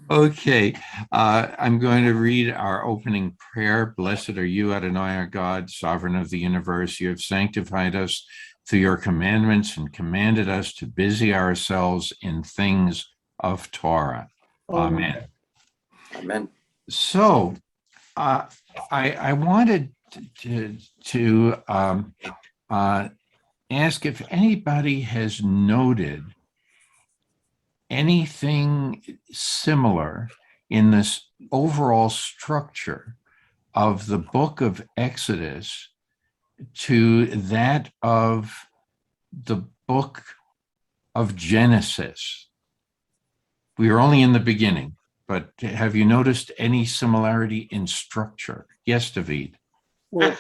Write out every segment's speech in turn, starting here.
Okay, I'm going to read our opening prayer. Blessed are you, Adonai, our God, sovereign of the universe. You have sanctified us through your commandments and commanded us to busy ourselves in things of Torah. Amen. Amen. So, I wanted to ask if anybody has noted anything similar in this overall structure of the book of Exodus to that of the book of Genesis. We are only in the beginning, but have you noticed any similarity in structure? Yes, David. Well,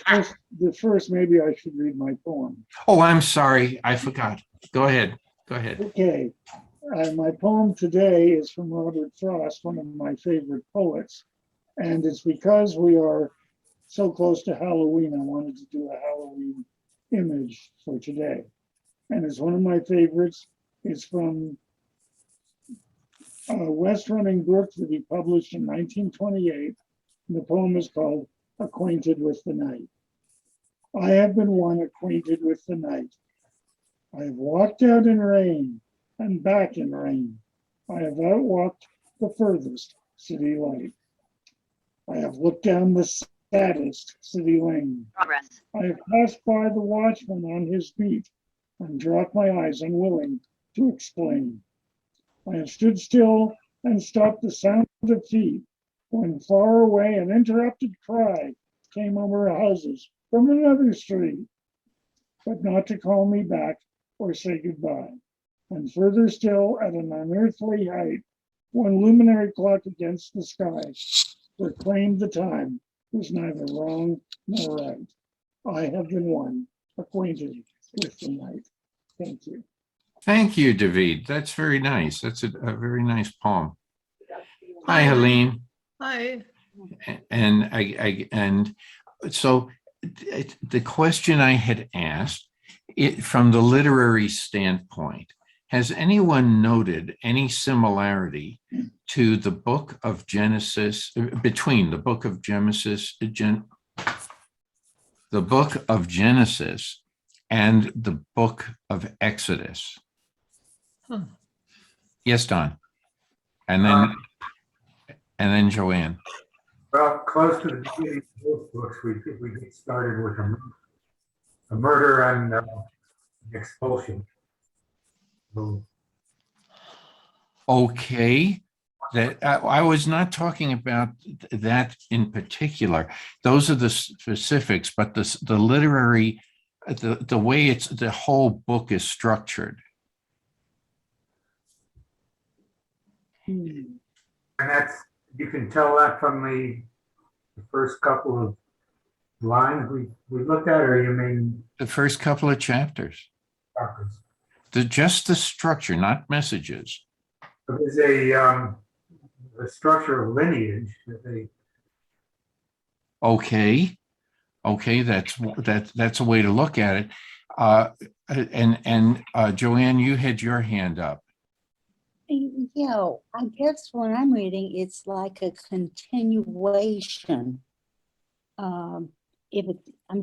first, maybe I should read my poem. Oh, I'm sorry. I forgot. Go ahead. Go ahead. Okay. My poem today is from Robert Frost, one of my favorite poets. And it's because we are so close to Halloween, I wanted to do a Halloween image for today. And it's one of my favorites. It's from West Running Brook that he published in 1928. And the poem is called Acquainted with the Night. I have been one acquainted with the night. I have walked out in rain and back in rain. I have outwalked the furthest city light. I have looked down the saddest city lane. Progress. I have passed by the watchman on his beat and dropped my eyes unwilling to explain. I have stood still and stopped the sound of feet when far away an interrupted cry came over houses from another street, but not to call me back or say goodbye. And further still, at an unearthly height, one luminary clock against the sky proclaimed the time was neither wrong nor right. I have been one acquainted with the night. Thank you. Thank you, David. That's very nice. That's a very nice poem. Hi, Helene. Hi. And so the question I had asked, from the literary standpoint, has anyone noted any similarity to the book of Genesis, between the book of Genesis, the book of Genesis and the book of Exodus? Huh. Yes, Don. And then Joanne. Well, close to the beginning of both books, we get started with a murder and expulsion. So, Okay, that I was not talking about that in particular. Those are the specifics, but the literary, the way the whole book is structured. and that's, you can tell that from the first couple of lines we looked at, or you mean The first couple of chapters, chapters? just the structure, not messages. There's a structure of lineage that they. Okay, that's a way to look at it. And Joanne, you had your hand up. Yeah, I guess when I'm reading, it's like a continuation. I'm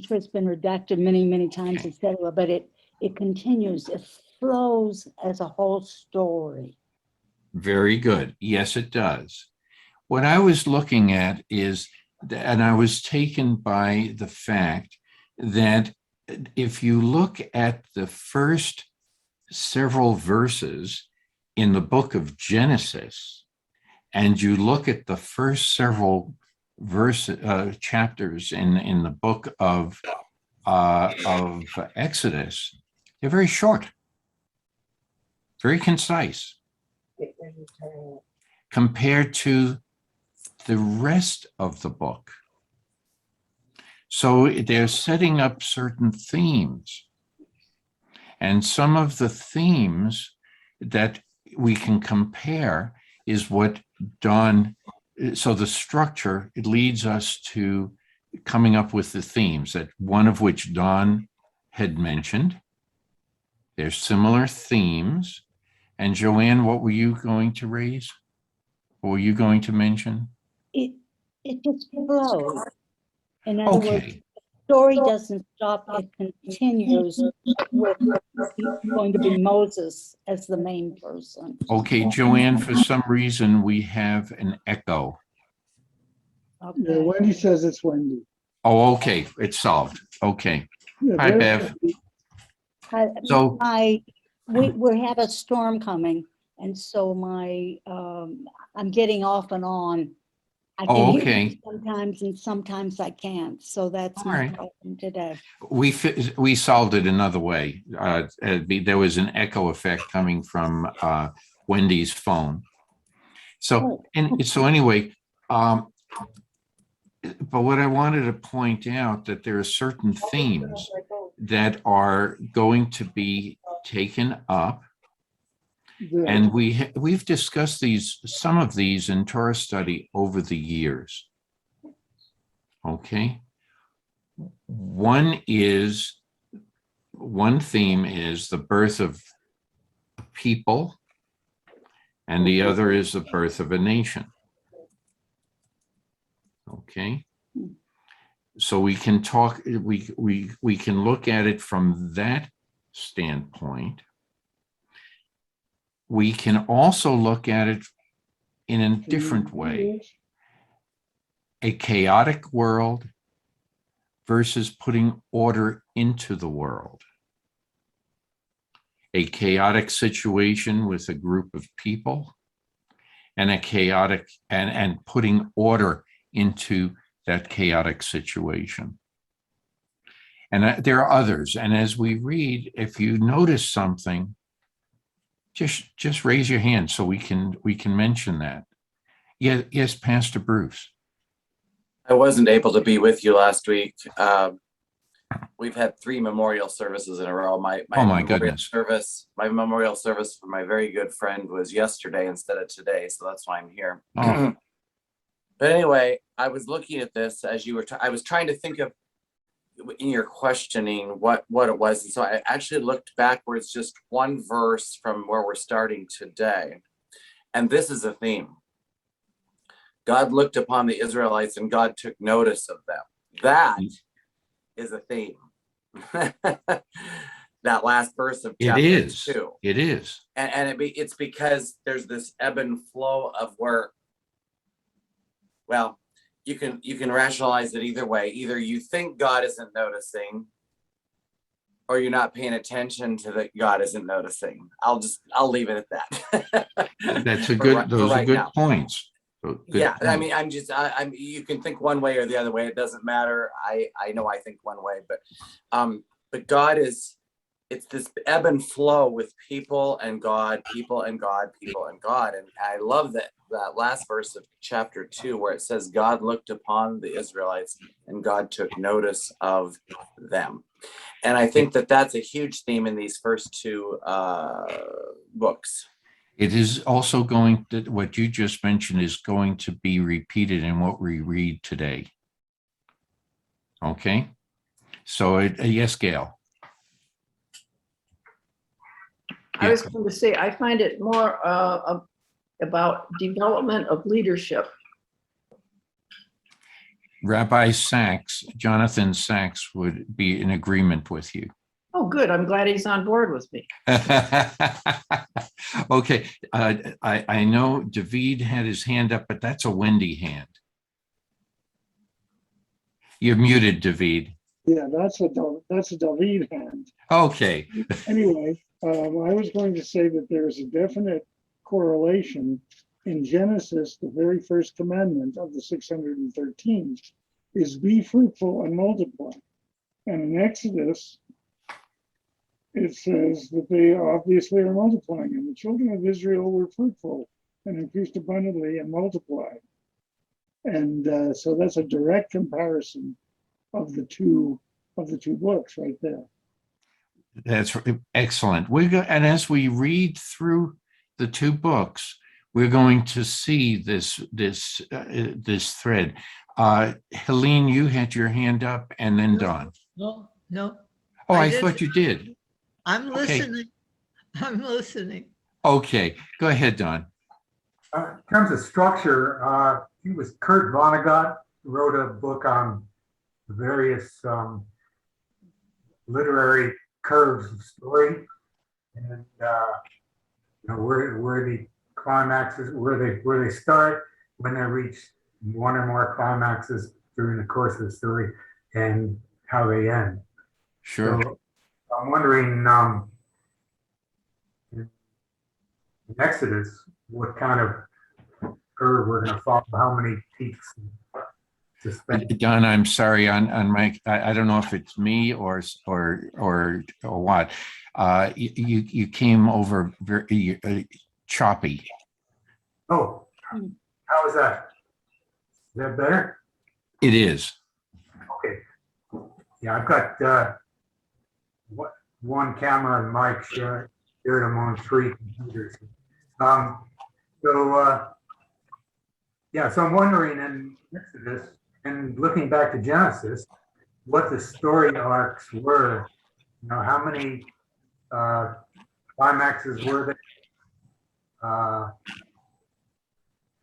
sure it's been redacted many, many times, etc., but it continues, it flows as a whole story. Very good. Yes, it does. What I was looking at is, and I was taken by the fact that if you look at the first several verses in the book of Genesis, and you look at the first several chapters in the book of Exodus, they're very short, very concise, compared to the rest of the book. So they're setting up certain themes. And some of the themes that we can compare is what Don, so the structure, it leads us to coming up with the themes, that one of which Don had mentioned. There's similar themes. And Joanne, what were you going to raise? What were you going to mention? It, it just flows. In other words, Okay, story doesn't stop, it continues with going to be Moses as the main person. okay, Joanne, for some reason, we have an echo. Yeah, Okay. Wendy says it's Wendy. Oh, okay, it's solved. Okay. Yeah, Hi, there's Bev. Wendy. So, We have a storm coming, and so I'm getting off and on. I can oh, hear okay. you sometimes and sometimes I can't, so that's All my right. problem today. We solved it another way. There was an echo effect coming from Wendy's phone. So, and so anyway, but what I wanted to point out that there are certain themes that are going to be taken up, There. and we've discussed some of these in Torah study over the years. Okay. One theme is the birth of a people, and the other is the birth of a nation. Okay. So we can talk, we can look at it from that standpoint. We can also look at it in a different way. A chaotic world versus putting order into the world. A chaotic situation with a group of people, and a chaotic and putting order into that chaotic situation. And there are others. And as we read, if you notice something, just raise your hand so we can mention that. Yeah, yes, Pastor Bruce. I wasn't able to be with you last week. We've had 3 memorial services in a row. My goodness. My memorial service for my very good friend was yesterday instead of today, so that's why I'm here. Oh. But anyway, I was looking at this as you were. I was trying to think of in your questioning what it was, and so I actually looked backwards just one verse from where we're starting today, and this is a theme. God looked upon the Israelites and God took notice of them. That is a theme. That last verse of chapter 2. It is. And it's because there's this ebb and flow of where, well, you can rationalize it either way. Either you think God isn't noticing, or you're not paying attention to that God isn't noticing. I'll leave it at that. That's a good, those are good points. Yeah, I mean, you can think one way or the other way. It doesn't matter. I know I think one way, but God it's this ebb and flow with people and God, people and God, people and God. And I love that last verse of chapter 2, where it says, God looked upon the Israelites and God took notice of them. And I think that that's a huge theme in these first 2 books. It is also going to, what you just mentioned is going to be repeated in what we read today. Okay. So yes, Gail. I was going to say, I find it more about development of leadership. Rabbi Sachs, Jonathan Sachs, would be in agreement with you. Oh, good. I'm glad he's on board with me. Okay. I know David had his hand up, but that's a Wendy hand. You're muted, David. Yeah, that's a David hand. Okay. Anyway, I was going to say that there's a definite correlation in Genesis. The very first commandment of the 613 is be fruitful and multiply. And in Exodus, it says that they obviously are multiplying, and the children of Israel were fruitful and increased abundantly and multiplied. And so that's a direct comparison of the two books right there. That's excellent. And as we read through the 2 books, we're going to see this thread. Helene, you had your hand up, and then Dawn. No. Oh, I thought you did. I'm listening. I'm listening. Okay, go ahead, Don. In terms of structure, it was Kurt Vonnegut who wrote a book on the various literary curves of story, and where the climaxes, where they start, when they reach one or more climaxes during the course of the story, and how they end. Sure. So I'm wondering, in Exodus, what kind of curve we're going to follow, how many peaks to spend. Don, I'm sorry on my, I don't know if it's me or what. You came over very choppy. Oh, how is that? Is that better? It is. Okay. Yeah, I've got one camera and mic shared among 3 computers. So I'm wondering in Exodus and looking back to Genesis, what the story arcs were. How many climaxes were there?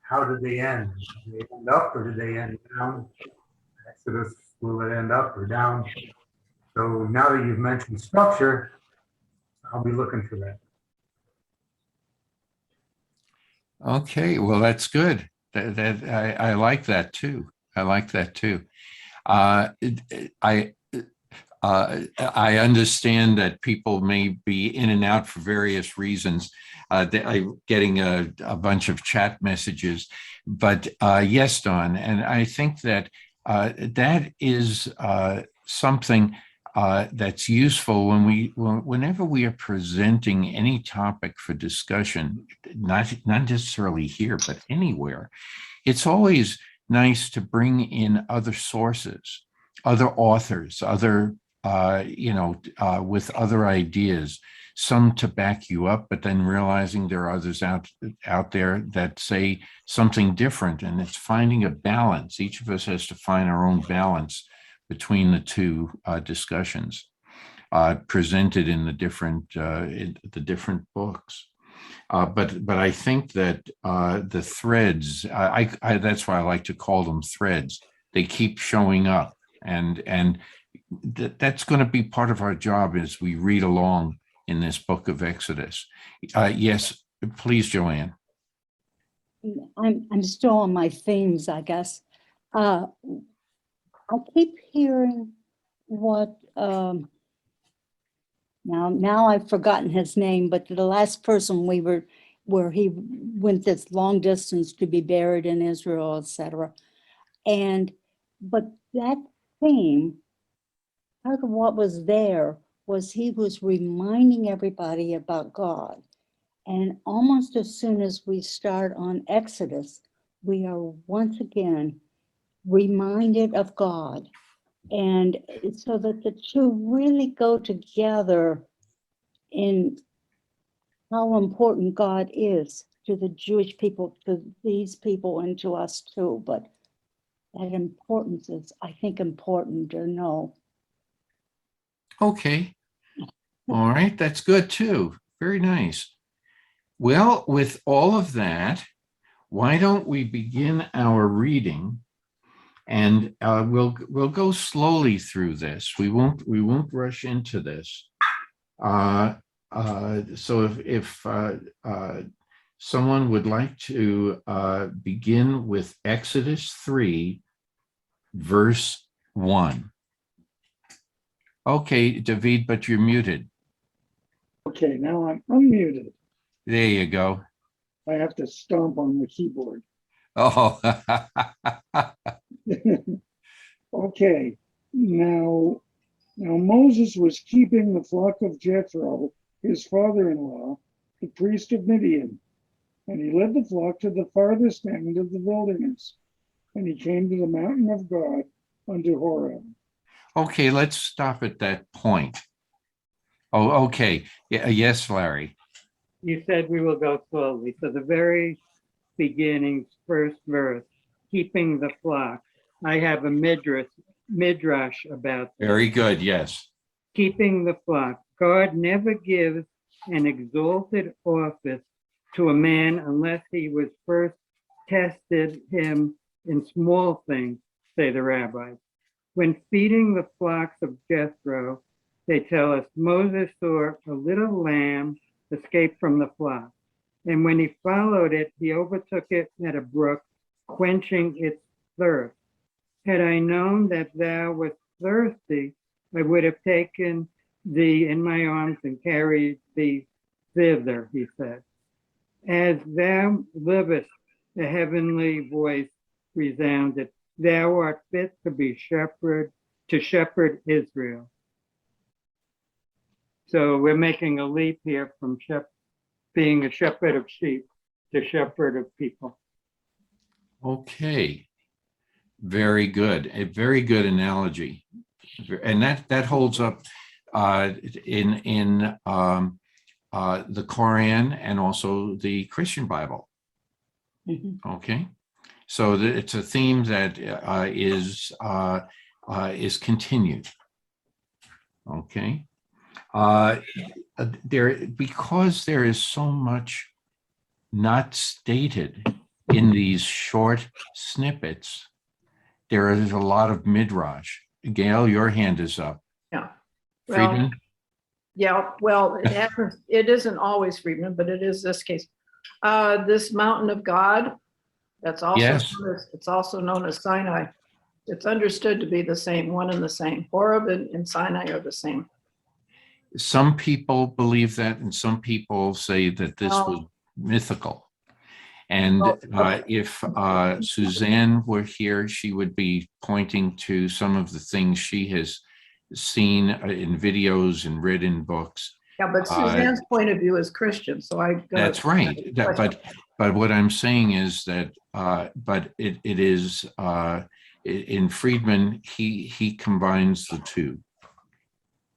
How did they end? Did they end up or did they end down? Exodus, will it end up or down? So now that you've mentioned structure, I'll be looking for that. Okay, well, that's good. I like that too. I like that too. I understand that people may be in and out for various reasons. I'm getting a bunch of chat messages, but yes, Don, and I think that that is something that's useful whenever we are presenting any topic for discussion, not necessarily here, but anywhere. It's always nice to bring in other sources, other authors, other with other ideas, some to back you up, but then realizing there are others out there that say something different, and it's finding a balance. Each of us has to find our own balance between the two discussions presented in the different books. But I think that the threads, that's why I like to call them threads. They keep showing up, and that's going to be part of our job as we read along in this book of Exodus. Yes, please, Joanne. I'm still on my themes, I guess. I keep hearing what now I've forgotten his name, but the last person where he went this long distance to be buried in Israel, etc. But that theme, part of what was there was he was reminding everybody about God. And almost as soon as we start on Exodus, we are once again reminded of God. And so that the two really go together in how important God is to the Jewish people, to these people, and to us too. But that importance is, I think, important to know. Okay. All right. That's good too. Very nice. Well, with all of that, why don't we begin our reading? And we'll go slowly through this. We won't rush into this. So if someone would like to begin with Exodus 3, verse 1. Okay, David, but you're muted. Okay, now I'm unmuted. There you go. I have to stomp on the keyboard. Oh, Okay, now Moses was keeping the flock of Jethro, his father-in-law, the priest of Midian, and he led the flock to the farthest end of the wilderness, and he came to the mountain of God unto Horeb. okay, let's stop at that point. Oh, okay. Yes, Larry. You said we will go slowly. So the very beginning's first verse, keeping the flock. I have a midrash about this. Very good. Yes. Keeping the flock. God never gives an exalted office to a man unless he was first tested him in small things, say the rabbis. When feeding the flocks of Jethro, they tell us Moses saw a little lamb escape from the flock. And when he followed it, he overtook it at a brook, quenching its thirst. Had I known that thou wast thirsty, I would have taken thee in my arms and carried thee thither, he said. As thou livest, the heavenly voice resounded, thou art fit to be shepherd, to shepherd Israel. So we're making a leap here from being a shepherd of sheep to shepherd of people. Okay. Very good. A very good analogy. And that holds up in the Koran and also the Christian Bible. Mhm. Okay. So it's a theme that is continued. Okay. Because there is so much not stated in these short snippets, there is a lot of midrash. Gail, your hand is up. Yeah. Friedman? Yeah, well, it isn't always Friedman, but it is this case. This mountain of God, that's also Yes. it's also known as Sinai. It's understood to be the same, one and the same. Horeb and Sinai are the same. Some people believe that, and some people say that this was mythical. And if Suzanne were here, she would be pointing to some of the things she has seen in videos and read in books. Yeah, but Suzanne's point of view is Christian, so That's right. But what I'm saying is that, but it is in Friedman, he combines the two.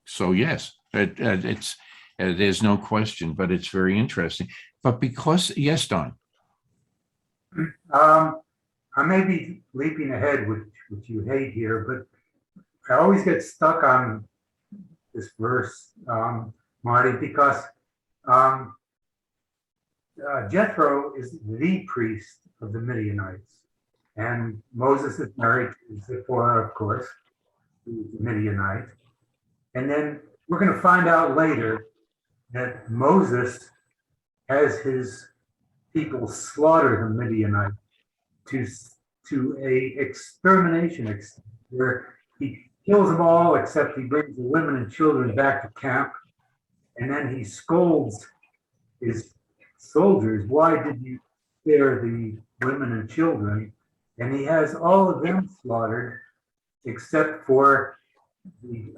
So yes, there's no question, but it's very interesting. But because, yes, Don. I may be leaping ahead, which you hate here, but I always get stuck on this verse, Marty, because Jethro is the priest of the Midianites, and Moses is married to Zipporah, of course, who's a Midianite. And then we're going to find out later that Moses has his people slaughter the Midianites to a extermination where he kills them all except he brings the women and children back to camp, and then he scolds his soldiers, why did you spare the women and children? And he has all of them slaughtered except for the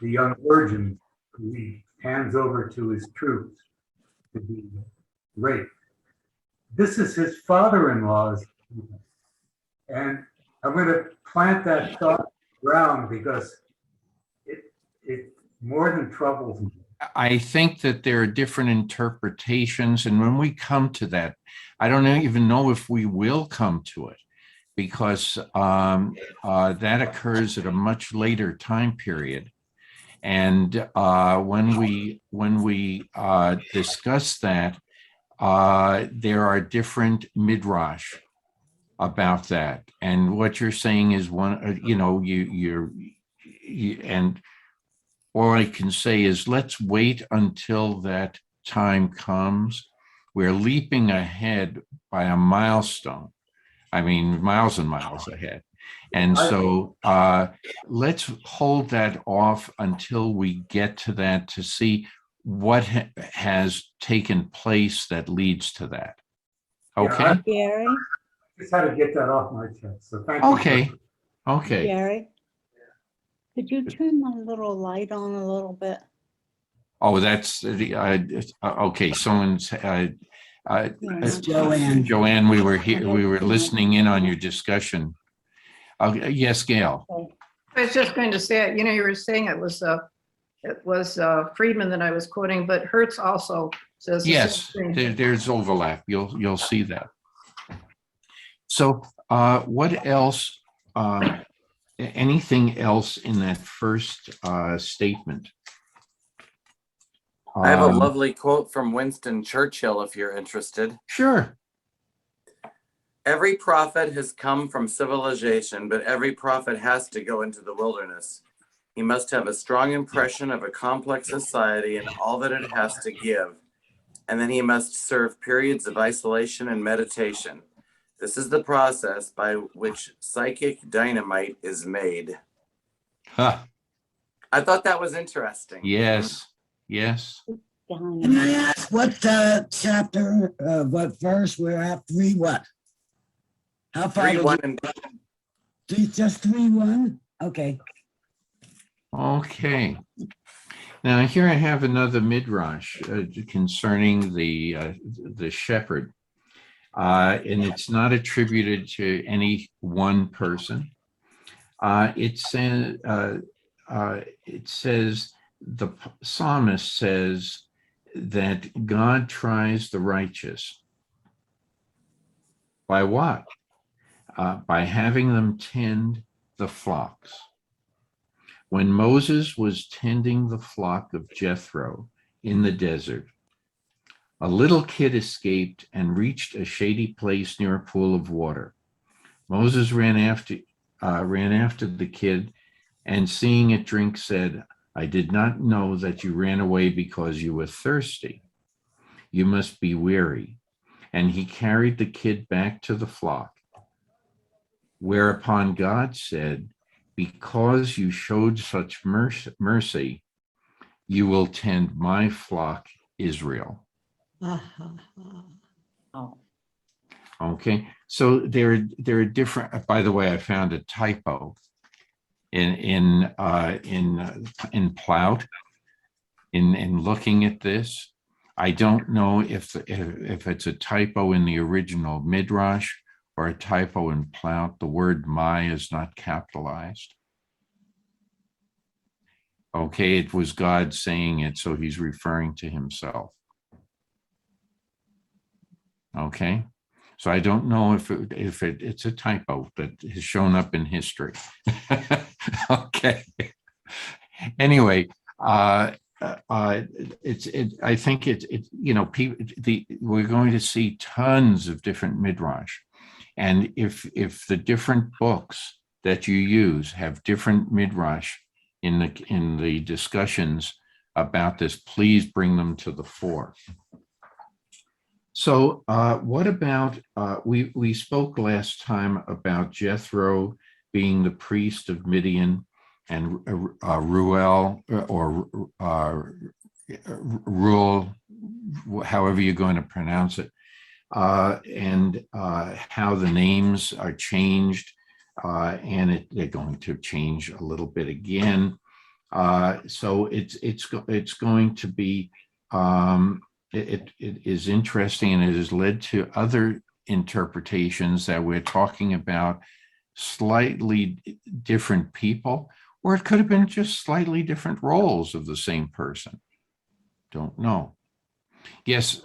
young virgins who he hands over to his troops to be raped. This is his father-in-law's, and I'm going to plant that thought around because it more than troubles me. I think that there are different interpretations, and when we come to that, I don't even know if we will come to it, because that occurs at a much later time period. And when we discuss that, there are different midrash about that. And what you're saying is one, and all I can say is let's wait until that time comes. We're leaping ahead by a milestone. I mean, miles and miles ahead. And so let's hold that off until we get to that to see what has taken place that leads to that. Okay? Gary, I just had to get that off my chest. So thank you. Okay. Okay. Gary, could you turn my little light on a little bit? Oh, that's the okay. Someone's Joanne. Joanne, we were here. We were listening in on your discussion. Yes, Gail. I was just going to say, you were saying it was Friedman that I was quoting, but Hertz also says the Yes, same thing. there's overlap. You'll see that. So, what else? Anything else in that first statement? I have a Um, lovely quote from Winston Churchill if you're interested. Sure. Every prophet has come from civilization, but every prophet has to go into the wilderness. He must have a strong impression of a complex society and all that it has to give. And then he must serve periods of isolation and meditation. This is the process by which psychic dynamite is made. Huh. I thought that was interesting. Yes. Yes. Can I ask what chapter, what verse we're at? 3 what? How far? 3:1 and Just 3:1? Okay. Okay. Now here I have another midrash concerning the shepherd, and it's not attributed to any one person. It says the psalmist says that God tries the righteous. By what? By having them tend the flocks. When Moses was tending the flock of Jethro in the desert, a little kid escaped and reached a shady place near a pool of water. Moses ran after the kid, and seeing it drink, said, "I did not know that you ran away because you were thirsty. You must be weary." And he carried the kid back to the flock. Whereupon God said, "Because you showed such mercy, you will tend my flock, Israel." Oh, Okay, so there are different. By the way, I found a typo in Plout. In looking at this, I don't know if it's a typo in the original Midrash or a typo in Plout. The word "my" is not capitalized. Okay, it was God saying it, so he's referring to himself. Okay, so I don't know if it's a typo that has shown up in history. Okay. Anyway, I think we're going to see tons of different midrash, and if the different books that you use have different midrash in the discussions about this, please bring them to the fore. So what about, we spoke last time about Jethro being the priest of Midian, and Ruel, or Rule, however you're going to pronounce it, and how the names are changed, and they're going to change a little bit again. So it's going to be, it is interesting, and it has led to other interpretations that we're talking about slightly different people, or it could have been just slightly different roles of the same person. Don't know. Yes,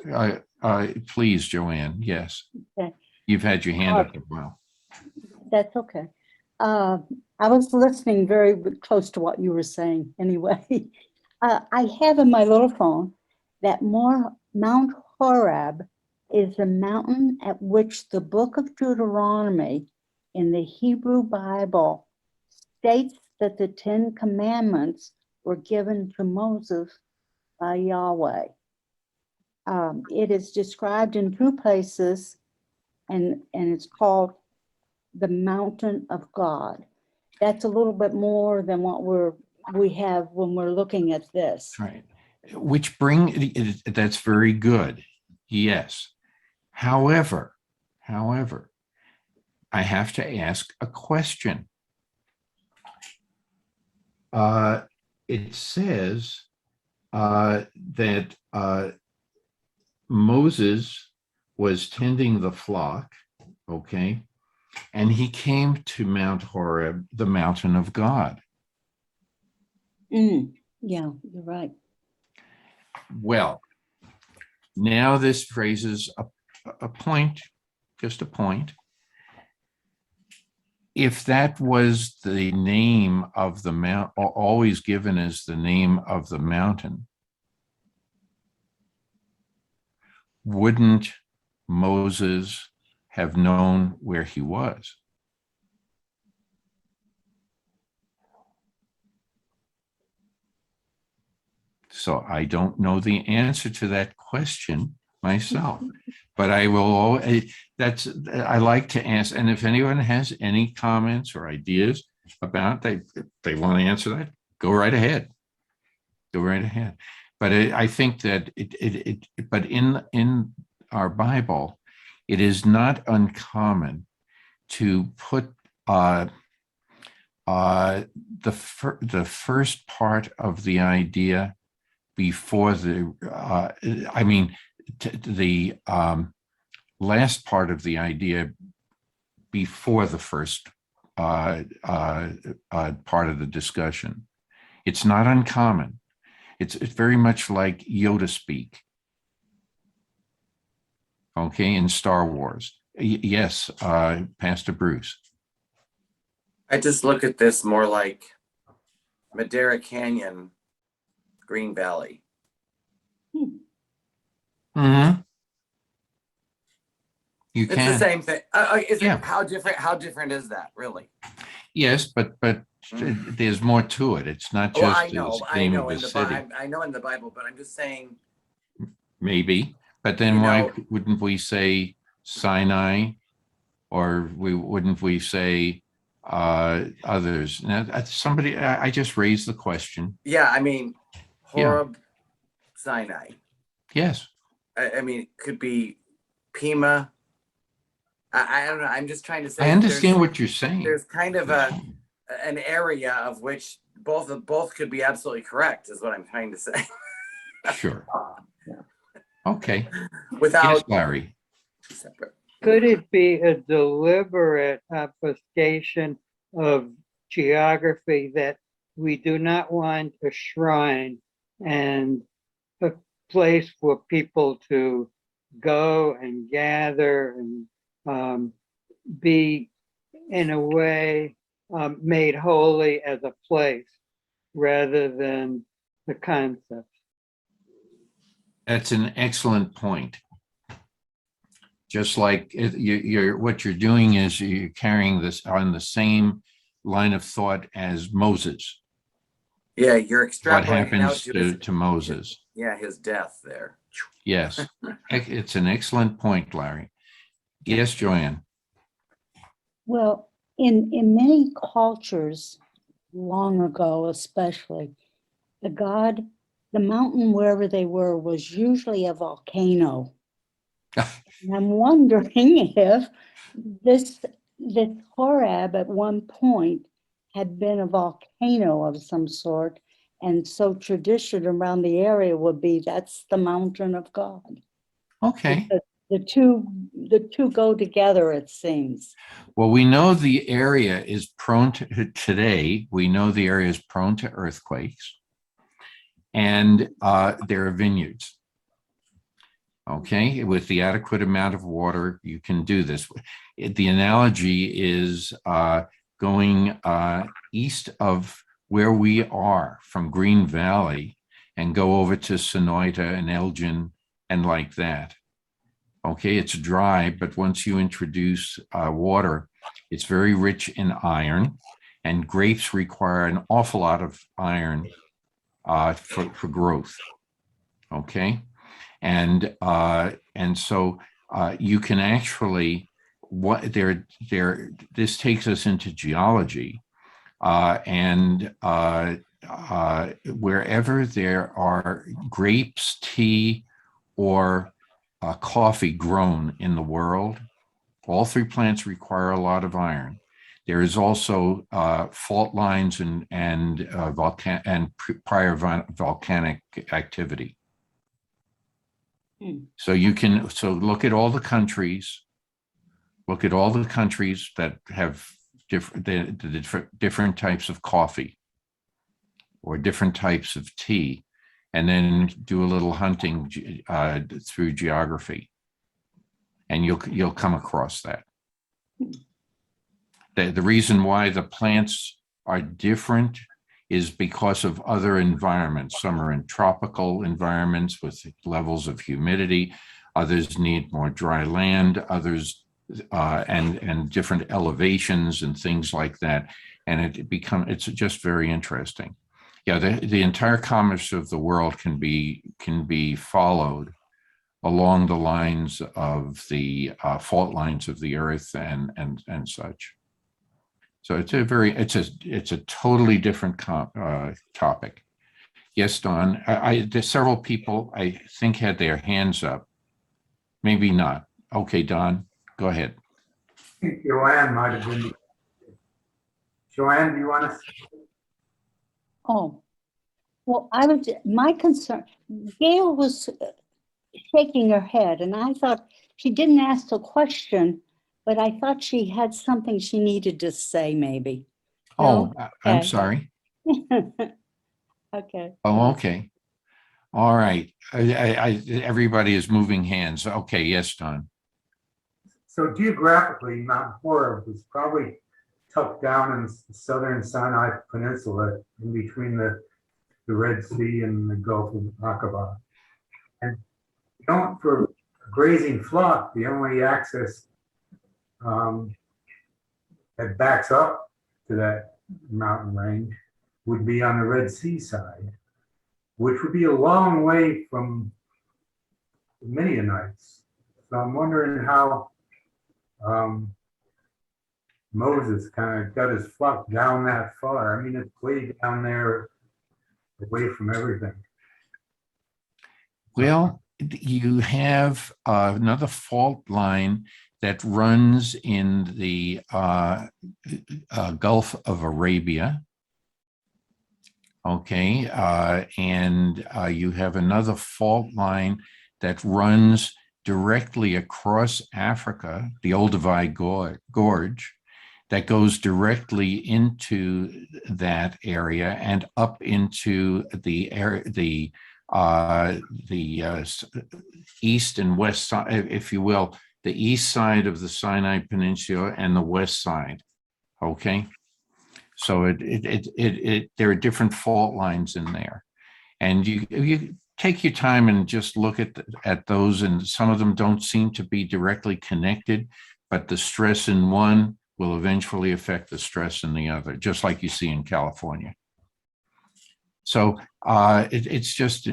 please, Joanne. Yes. Okay. You've had your hand up a while. that's okay. I was listening very close to what you were saying anyway. I have in my little phone that Mount Horeb is the mountain at which the book of Deuteronomy in the Hebrew Bible states that the 10 Commandments were given to Moses by Yahweh. It is described in 2 places, and it's called the Mountain of God. That's a little bit more than what we have when we're looking at this. Right. That's very good. Yes. However, I have to ask a question. It says that Moses was tending the flock, okay, and he came to Mount Horeb, the mountain of God. Yeah, you're right. Well, now this raises a point, just a point. If that was the name of the mountain, always given as the name of the mountain, wouldn't Moses have known where he was? So I don't know the answer to that question myself, but I will. I like to ask, and if anyone has any comments or ideas about they want to answer that, go right ahead. Go right ahead. But I think that but in our Bible, it is not uncommon to put the first part of the idea before the the last part of the idea before the first part of the discussion. It's not uncommon. It's very much like Yoda speak. Okay, in Star Wars. Yes, Pastor Bruce. I just look at this more like Madera Canyon, Green Valley. Mm-hmm. You It's can. the same thing. Yeah. How different is that, really? Yes, but there's more to it. It's not Well, just the name of the city. I know in the Bible, but I'm just saying. Maybe, but then why wouldn't we say Sinai, or wouldn't we say others? Now, somebody, I just raised the question. Yeah, I mean, Horeb, Sinai. Yes. I mean, it could be Pima. I don't know. I'm just trying to say. I understand what you're saying. There's kind of an area of which both could be absolutely correct, is what I'm trying to say. Sure. Okay. Without yes, Larry. Separate. Could it be a deliberate obfuscation of geography that we do not want a shrine and a place for people to go and gather and be in a way made holy as a place rather than the concept? That's an excellent point. Just like what you're doing is you're carrying this on the same line of thought as Moses. Yeah, you're extrapolating. What happens to Moses? His death there. Yes, it's an excellent point, Larry. Yes, Joanne. Well, in many cultures, long ago especially, the mountain wherever they were was usually a volcano. And I'm wondering if the Horeb at one point had been a volcano of some sort, and so tradition around the area would be that's the mountain of God. Okay. Because the two go together, it seems. Well, we know the area is prone to today. We know the area is prone to earthquakes, and there are vineyards. Okay, with the adequate amount of water, you can do this. The analogy is going east of where we are from Green Valley and go over to Sonoita and Elgin and like that. Okay, it's dry, but once you introduce water, it's very rich in iron, and grapes require an awful lot of iron for growth. Okay. And so you can actually this takes us into geology, and wherever there are grapes, tea, or coffee grown in the world, all three plants require a lot of iron. There is also fault lines and prior volcanic activity. So look at all the countries. Look at all the countries that have different types of coffee or different types of tea, and then do a little hunting through geography, and you'll come across that. The reason why the plants are different is because of other environments. Some are in tropical environments with levels of humidity. Others need more dry land, others and different elevations and things like that. And it's just very interesting. Yeah, the entire commerce of the world can be followed along the lines of the fault lines of the earth and such. So it's a totally different topic. Yes, Don. There's several people I think had their hands up. Maybe not. Okay, Don, go ahead. I think Joanne might have been. Joanne, do you want to? Oh, well, my concern, Gail was shaking her head, and I thought she didn't ask a question, but I thought she had something she needed to say, maybe. Oh, No? I'm Okay. sorry. Okay. Oh, okay. All right. Everybody is moving hands. Okay, yes, Don. So geographically, Mount Horeb was probably tucked down in the southern Sinai Peninsula in between the Red Sea and the Gulf of Aqaba. And for a grazing flock, the only access that backs up to that mountain range would be on the Red Sea side, which would be a long way from the Midianites. So I'm wondering how Moses kind of got his flock down that far. I mean, it's way down there, away from everything. Well, you have another fault line that runs in the Gulf of Arabia. Okay, and you have another fault line that runs directly across Africa, the Olduvai Gorge, that goes directly into that area and up into the east and west side, if you will, the east side of the Sinai Peninsula and the west side. Okay, so there are different fault lines in there, and you take your time and just look at those, and some of them don't seem to be directly connected, but the stress in one will eventually affect the stress in the other, just like you see in California. So it's just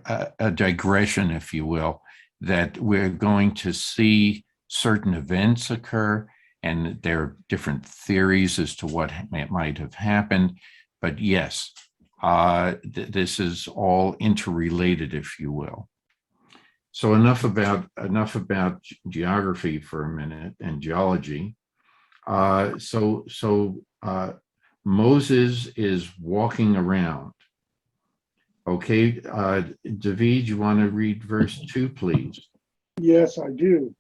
a digression, if you will, that we're going to see certain events occur, and there are different theories as to what might have happened. But yes, this is all interrelated, if you will. So enough about geography for a minute and geology. Moses is walking around. Okay, David, you want to read verse 2, please? Yes, I do.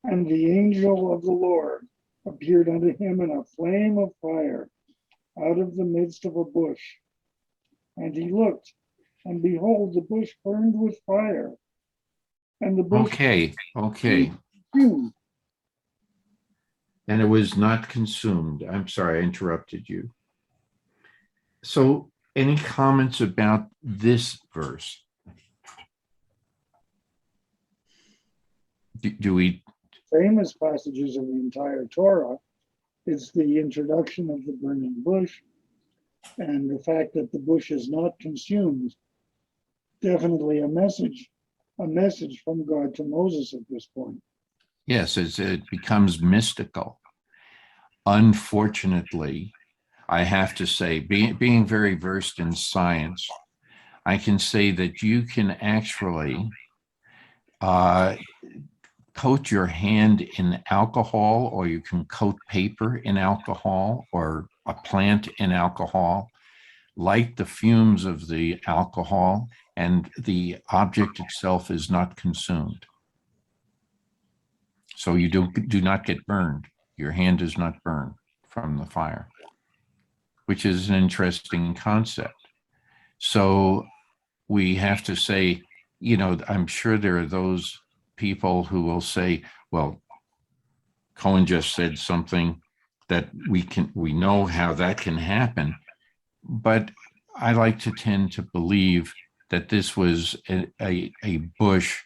And the angel of the Lord appeared unto him in a flame of fire out of the midst of a bush. And he looked, and behold, the bush burned with fire. And the bush Okay. consumed. And it was not consumed. I'm sorry, I interrupted you. So any comments about this verse? Do we? Famous passages of the entire Torah. It's the introduction of the burning bush and the fact that the bush is not consumed. Definitely a message from God to Moses at this point. Yes, it becomes mystical. Unfortunately, I have to say, being very versed in science, I can say that you can actually coat your hand in alcohol, or you can coat paper in alcohol, or a plant in alcohol, light the fumes of the alcohol, and the object itself is not consumed. So you do not get burned. Your hand is not burned from the fire, which is an interesting concept. So we have to say, I'm sure there are those people who will say, well, Cohen just said something that we know how that can happen. But I like to tend to believe that this was a bush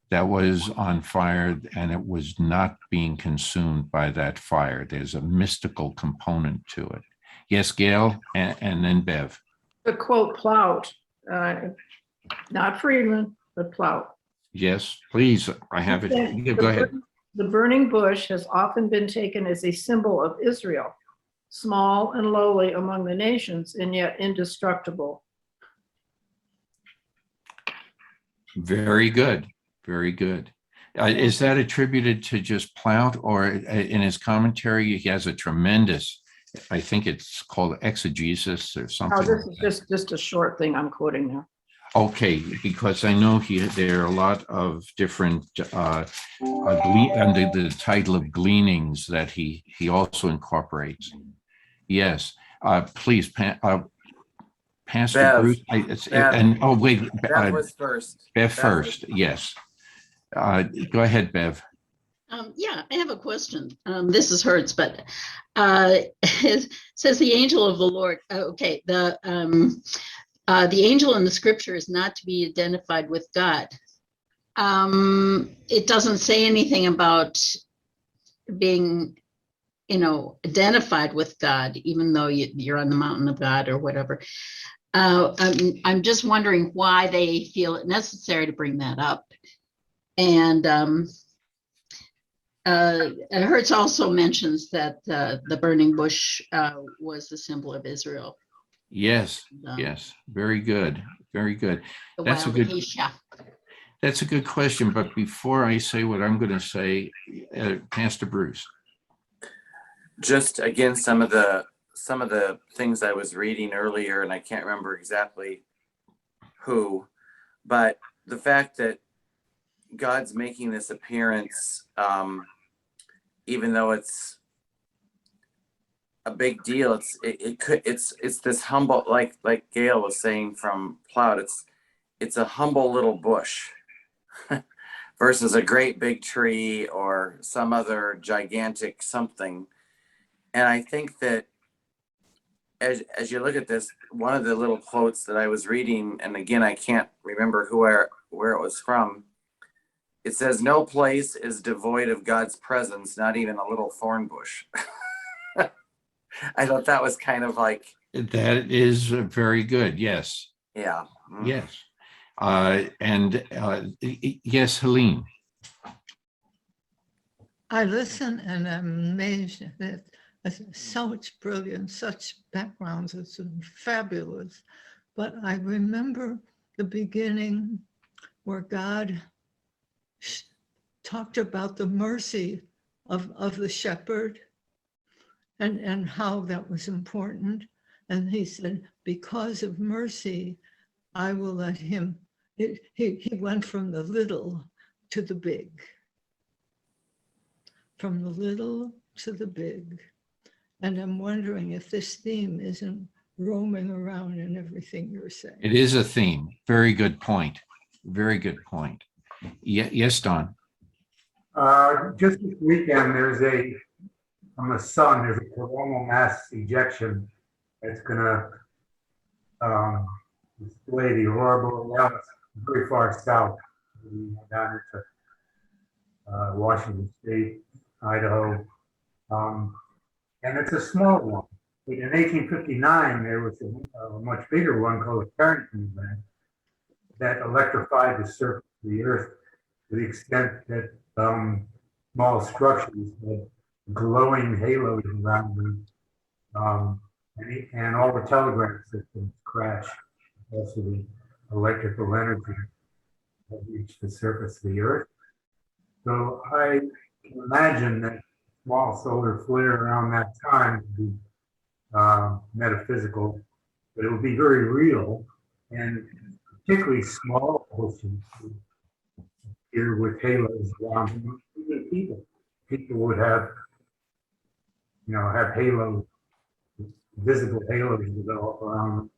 that was on fire and it was not being consumed by that fire. There's a mystical component to it. Yes, Gail, and then Bev. The quote Plout, not Friedman, but Plout. Yes, please. I have it. Yeah, go ahead. The burning bush has often been taken as a symbol of Israel, small and lowly among the nations, and yet indestructible. Very good. Very good. Is that attributed to just Plout, or in his commentary, he has a tremendous, I think it's called exegesis or something. Oh, this is just a short thing I'm quoting there. Okay, because I know there are a lot of different under the title of gleanings that he also incorporates. Yes, please, Pastor Bev, Bruce. Bev. Wait, That was first. Bev That first. Yes, go ahead, Bev. Yeah, I have a question. This is Hertz, but it says the angel of the Lord. Okay, the angel in the scripture is not to be identified with God. It doesn't say anything about being, identified with God, even though you're on the mountain of God or whatever. I'm just wondering why they feel it necessary to bring that up. And Hertz also mentions that the burning bush was the symbol of Israel. Yes, yes, very good, very good. That's a good question. But before I say what I'm going to say, Pastor Bruce. Just again, some of the things I was reading earlier, and I can't remember exactly who, but the fact that God's making this appearance, even though it's a big deal, it's this humble, like Gail was saying from Plout, it's a humble little bush versus a great big tree or some other gigantic something. And I think that as you look at this, one of the little quotes that I was reading, and again, I can't remember where it was from. It says, "No place is devoid of God's presence, not even a little thorn bush." I thought that was kind of like. That is very good. Yes. Yeah. Yes. Yes, Helene. I listen and I'm amazed that so much brilliance, such backgrounds, it's fabulous. But I remember the beginning where God talked about the mercy of the shepherd and how that was important. And he said, because of mercy, I will let him, he went from the little to the big. From the little to the big. And I'm wondering if this theme isn't roaming around in everything you're saying. It is a theme. Very good point. Very good point. Yes, Don. Just this weekend, from the sun, there's a coronal mass ejection that's going to display the aurora borealis very far south, down into Washington State, Idaho. And it's a small one. But in 1859, there was a much bigger one called the Carrington event that electrified the surface of the Earth to the extent that small structures had glowing halos around them, and all the telegraph systems crashed because of the electrical energy that reached the surface of the Earth. So I can imagine that small solar flare around that time to be metaphysical, but it would be very real, and particularly small oceans here with halos around them. Even people would have halos, visible halos develop around them.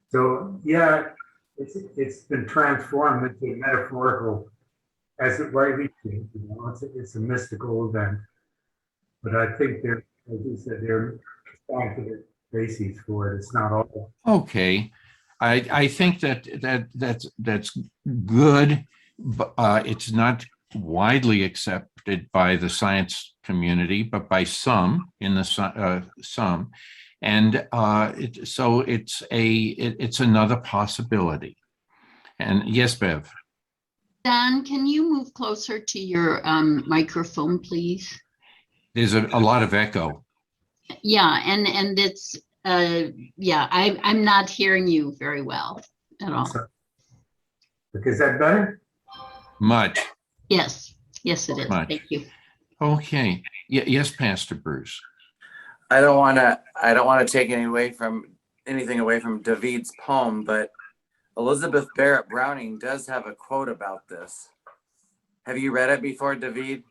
So yeah, it's been transformed into a metaphorical, as it rightly is. It's a mystical event. But I think there, as you said, there are scientific bases for it. It's not all. Okay. I think that's good, but it's not widely accepted by the science community, but by some in the some, and so it's another possibility. And yes, Bev. Don, can you move closer to your microphone, please? There's a lot of echo. Yeah, and it's yeah, I'm not hearing you very well at all. Okay, is that better? Much. Yes, yes, it is. Much. Thank you. Okay. Yes, Pastor Bruce. I don't want to take anything away from David's poem, but Elizabeth Barrett Browning does have a quote about this. Have you read it before, David?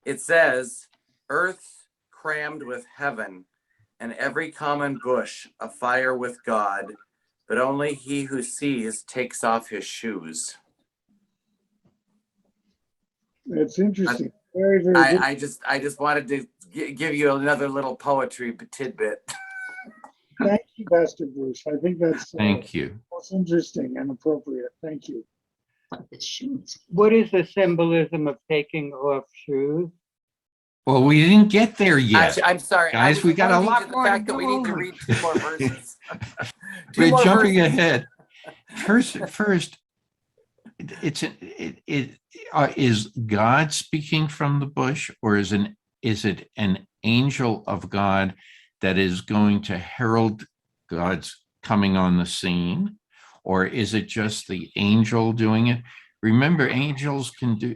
It says, "Earth crammed with heaven, and every common bush afire with God, but only he who sees takes off his shoes." It's interesting. Very, very good. I just wanted to give you another little poetry tidbit. Thank you, Pastor Bruce. I think that's Thank you. most interesting and appropriate. Thank you. But the shoes. What is the symbolism of taking off shoes? Well, we didn't get there yet. Actually, I'm sorry, Guys, we got a pointing lot to the more to fact that we go need to over. read 2 more verses. We're jumping ahead. First, is God speaking from the bush, or is it an angel of God that is going to herald God's coming on the scene, or is it just the angel doing it? Remember, angels can do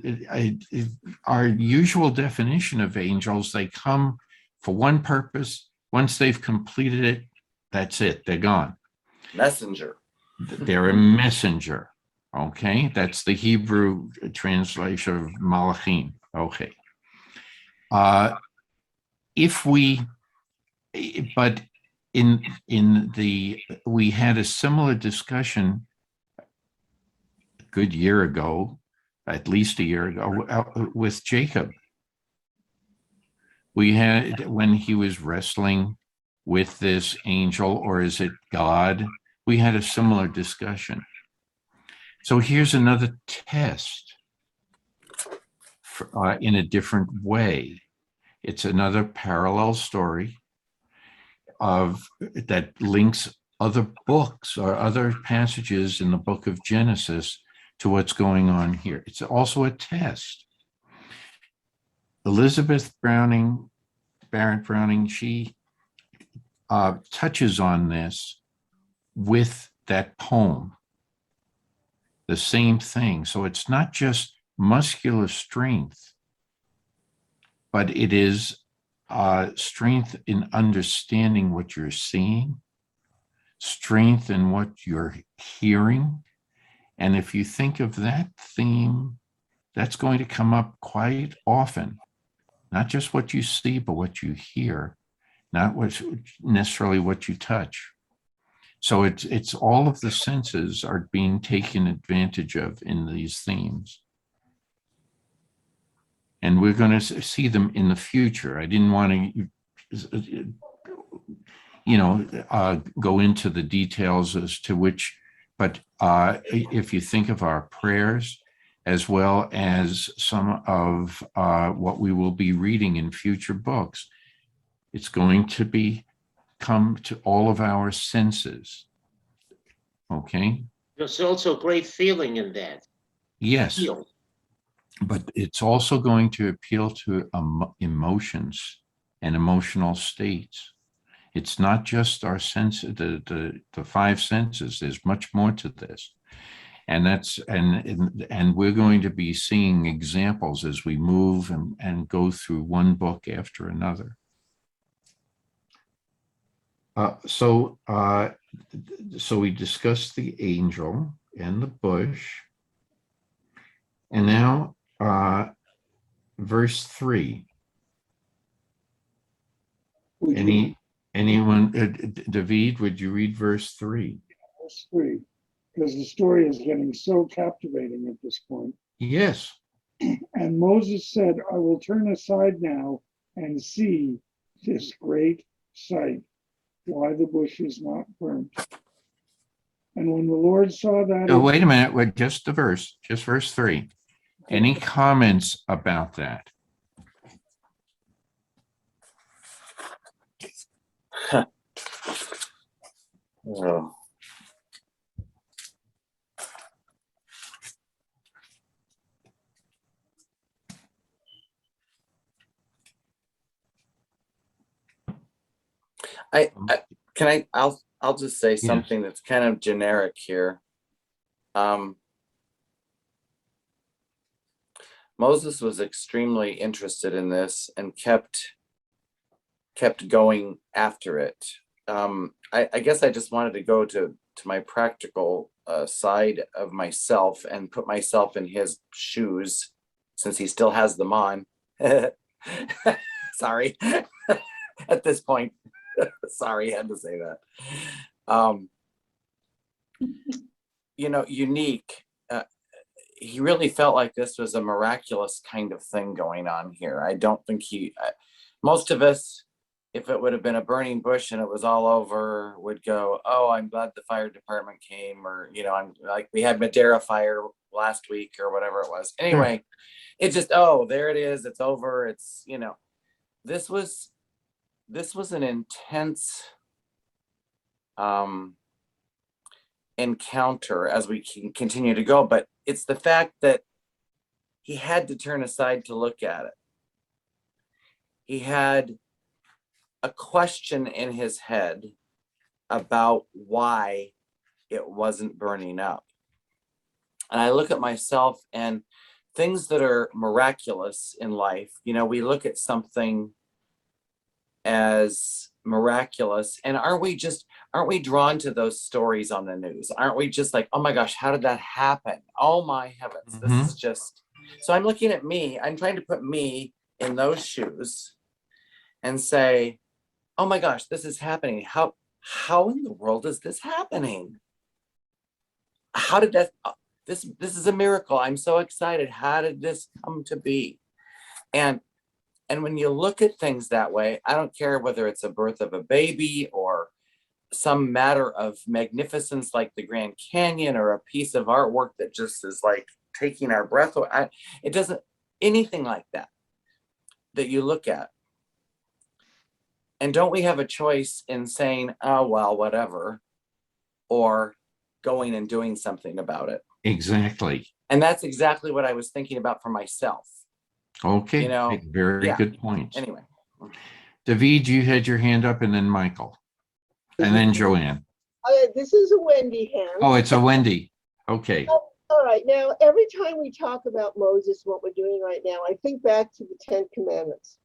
our usual definition of angels. They come for one purpose. Once they've completed it, that's it. They're gone. Messenger. They're a messenger. Okay, that's the Hebrew translation of malachim. Okay. But we had a similar discussion a good year ago, at least a year ago, with Jacob. We had, when he was wrestling with this angel, or is it God? We had a similar discussion. So here's another test in a different way. It's another parallel story that links other books or other passages in the book of Genesis to what's going on here. It's also a test. Elizabeth Barrett Browning, she touches on this with that poem. The same thing. So it's not just muscular strength, but it is strength in understanding what you're seeing, strength in what you're hearing. And if you think of that theme, that's going to come up quite often. Not just what you see, but what you hear, not necessarily what you touch. So it's all of the senses are being taken advantage of in these themes. And we're going to see them in the future. I didn't want to, go into the details as to which, but if you think of our prayers, as well as some of what we will be reading in future books, it's going to come to all of our senses. Okay? There's also great feeling in that. Yes. Feel. But it's also going to appeal to emotions and emotional states. It's not just our sense, the 5 senses. There's much more to this. And and we're going to be seeing examples as we move and go through one book after another. So we discussed the angel and the bush. And now verse 3. Anyone, David, would you read verse 3? Verse 3, because the story is getting so captivating at this point. Yes. And Moses said, I will turn aside now and see this great sight, why the bush is not burnt. And when the Lord saw that, Oh, wait a minute, wait, just verse 3. Any comments about that? Oh. I'll just say Yes. something that's kind of generic here. Moses was extremely interested in this and kept going after it. I guess I just wanted to go to my practical side of myself and put myself in his shoes, since he still has them on. Sorry. At this point. Sorry, I had to say that. Unique. He really felt like this was a miraculous kind of thing going on here. I don't think most of us, if it would have been a burning bush and it was all over, would go, oh, I'm glad the fire department came, or, I'm like, we had Madeira fire last week or whatever it was. Anyway, It just, oh, there it is. It's over. It's, this was an intense encounter as we can continue to go, but it's the fact that he had to turn aside to look at it. He had a question in his head about why it wasn't burning up. And I look at myself and things that are miraculous in life, we look at something as miraculous, and aren't we drawn to those stories on the news? Aren't we just like, oh my gosh, how did that happen? Oh my heavens, This is just. So I'm looking at me, I'm trying to put me in those shoes and say, oh my gosh, this is happening. How in the world is this happening? How did that, this is a miracle. I'm so excited. How did this come to be? And when you look at things that way, I don't care whether it's a birth of a baby or some matter of magnificence like the Grand Canyon, or a piece of artwork that just is like taking our breath away. It doesn't, anything like that you look at. And don't we have a choice in saying, oh, well, whatever, or going and doing something about it? Exactly. And that's exactly what I was thinking about for myself. Okay. Very good points. Anyway. David, you had your hand up, and then Michael, and then Joanne. This is a Wendy hand. Oh, it's a Wendy. Okay. All right. Now, every time we talk about Moses, what we're doing right now, I think back to the 10 Commandments.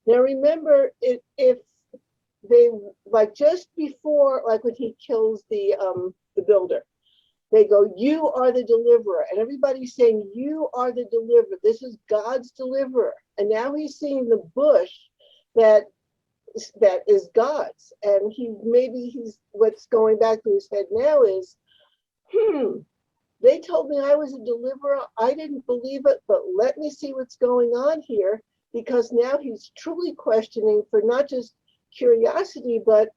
Now, remember, if they, like just before, like when he kills the builder, they go, you are the deliverer. And everybody's saying, you are the deliverer. This is God's deliverer. And now he's seeing the bush that is God's. And what's going back to his head now is, they told me I was a deliverer. I didn't believe it, but let me see what's going on here, because now he's truly questioning for not just curiosity, but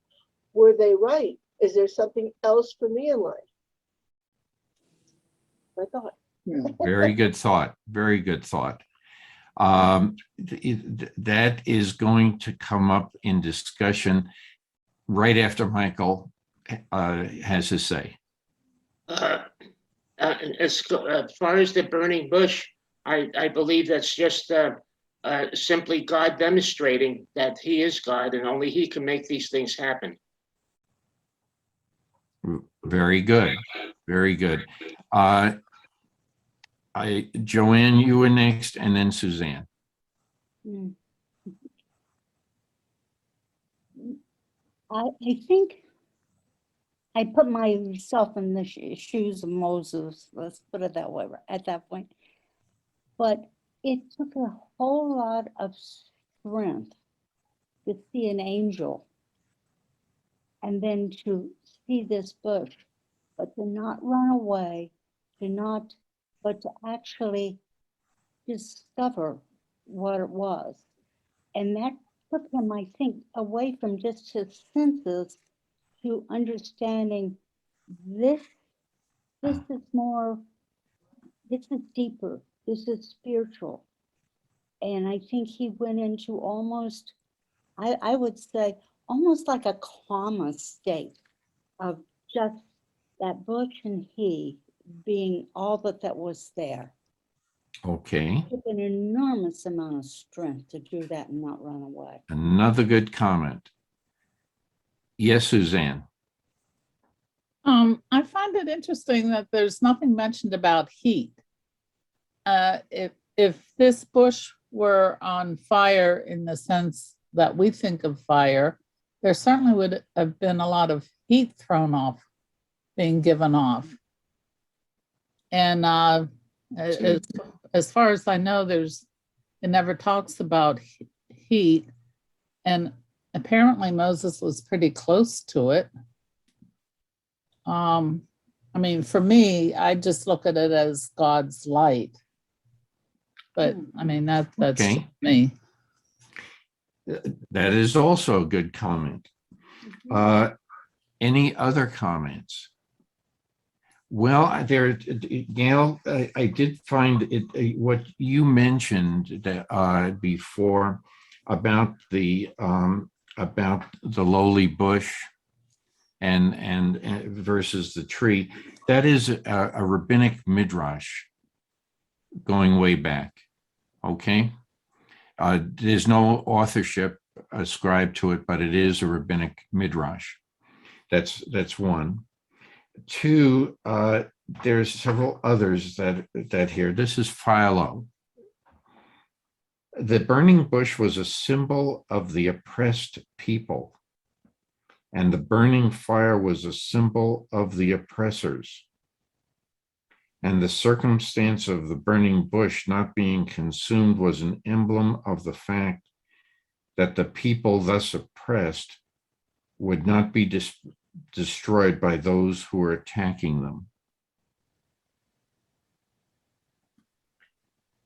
were they right? Is there something else for me in life? I thought. Very good thought. Very good thought. That is going to come up in discussion right after Michael has his say. As far as the burning bush, I believe that's just simply God demonstrating that he is God and only he can make these things happen. Very good. Very good. Joanne, you were next, and then Suzanne. I think I put myself in the shoes of Moses, let's put it that way, at that point. But it took a whole lot of strength to see an angel and then to see this bush, but to not run away, but to actually discover what it was. And that took him, I think, away from just his senses to understanding This, this is more, this is deeper, this is spiritual. And I think he went into almost, I would say, almost like a coma state of just that bush and he being all that was there. Okay. It took an enormous amount of strength to do that and not run away. Another good comment. Yes, Suzanne. I find it interesting that there's nothing mentioned about heat. If this bush were on fire in the sense that we think of fire, there certainly would have been a lot of heat thrown off, being given off. And as far as I know, it never talks about heat. And apparently Moses was pretty close to it. I mean, for me, I just look at it as God's light. But I mean, that's Okay. just me. That is also a good comment. Any other comments? Well, Gail, I did find it what you mentioned that before about the lowly bush and versus the tree. That is a rabbinic midrash going way back. Okay, there's no authorship ascribed to it, but it is a rabbinic midrash. That's one. Two, there's several others that here. This is Philo. The burning bush was a symbol of the oppressed people, and the burning fire was a symbol of the oppressors. And the circumstance of the burning bush not being consumed was an emblem of the fact that the people thus oppressed would not be destroyed by those who were attacking them.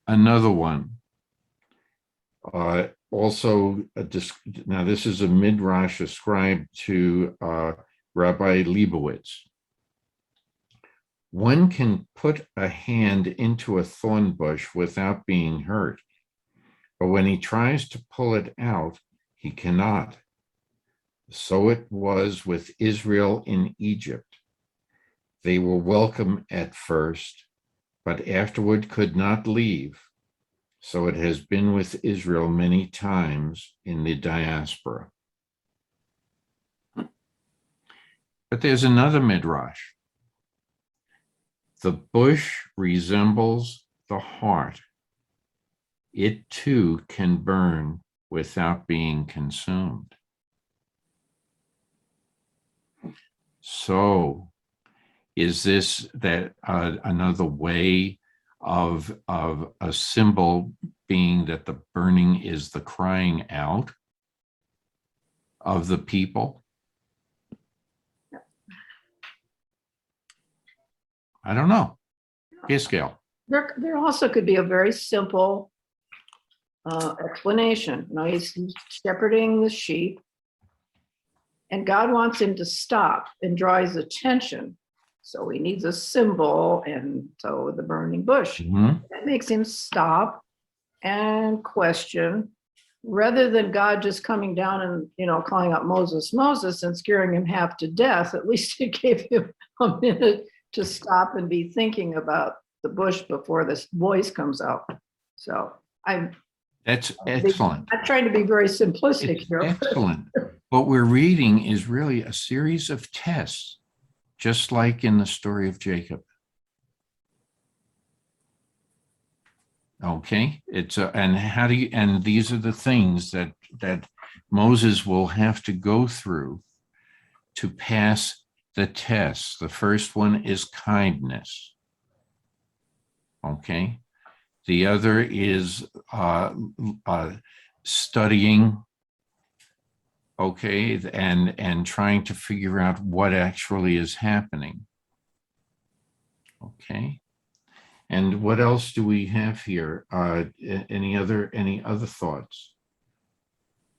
Another one, also, now this is a midrash ascribed to Rabbi Leibowitz. One can put a hand into a thorn bush without being hurt, but when he tries to pull it out, he cannot. So it was with Israel in Egypt. They were welcome at first, but afterward could not leave. So it has been with Israel many times in the diaspora. But there's another midrash. The bush resembles the heart. It too can burn without being consumed. So is this that another way of a symbol being that the burning is the crying out of the people? I don't know. Yes, Gail. There also could be a very simple explanation. You know, he's shepherding the sheep, and God wants him to stop and draw his attention. So he needs a symbol, and so the burning bush. Mhm. That makes him stop and question, rather than God just coming down and, you know, calling out Moses, Moses, and scaring him half to death. At least it gave him a minute to stop and be thinking about the bush before this voice comes out. So That's excellent. I'm trying to be very simplistic It's here. excellent. What we're reading is really a series of tests, just like in the story of Jacob. Okay, and these are the things that Moses will have to go through to pass the tests. The first one is kindness. Okay, the other is studying. Okay, and trying to figure out what actually is happening. Okay. And what else do we have here? Any other thoughts?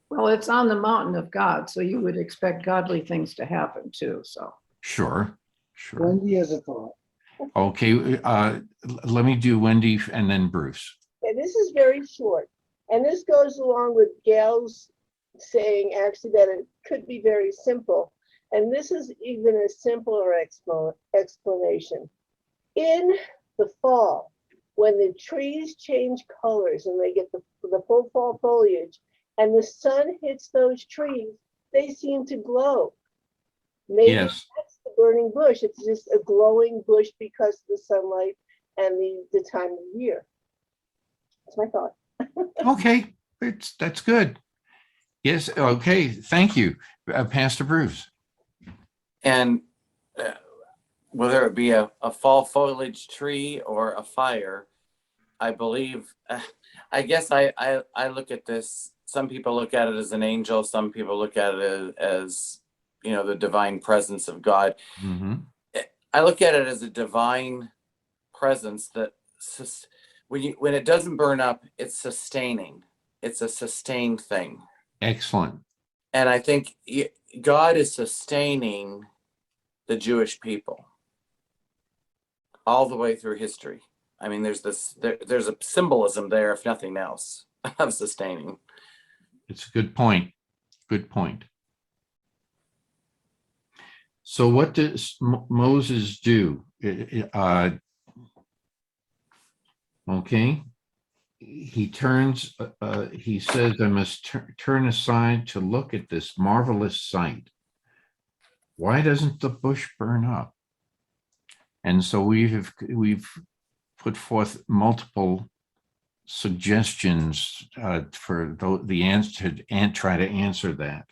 Well, it's on the mountain of God, so you would expect godly things to happen too. So Sure. Sure. Wendy has a thought. Okay, let me do Wendy and then Bruce. And this is very short. And this goes along with Gail's saying actually that it could be very simple. And this is even a simpler explanation. In the fall, when the trees change colors and they get the full fall foliage and the sun hits those trees, they seem to glow. Maybe Yes. that's the burning bush. It's just a glowing bush because of the sunlight and the time of year. That's my thought. Okay, that's good. Yes, okay, thank you. Pastor Bruce. And whether it be a fall foliage tree or a fire, I believe, I guess I look at this, some people look at it as an angel, some people look at it as, you know, the divine presence of God. Mm-hmm. I look at it as a divine presence that when it doesn't burn up, it's sustaining. It's a sustained thing. Excellent. And I think God is sustaining the Jewish people all the way through history. I mean, there's a symbolism there, if nothing else, of sustaining. It's a good point. Good point. So what does Moses do? Okay. He turns, he says, I must turn aside to look at this marvelous sight. Why doesn't the bush burn up? And so we've put forth multiple suggestions for the answer and try to answer that.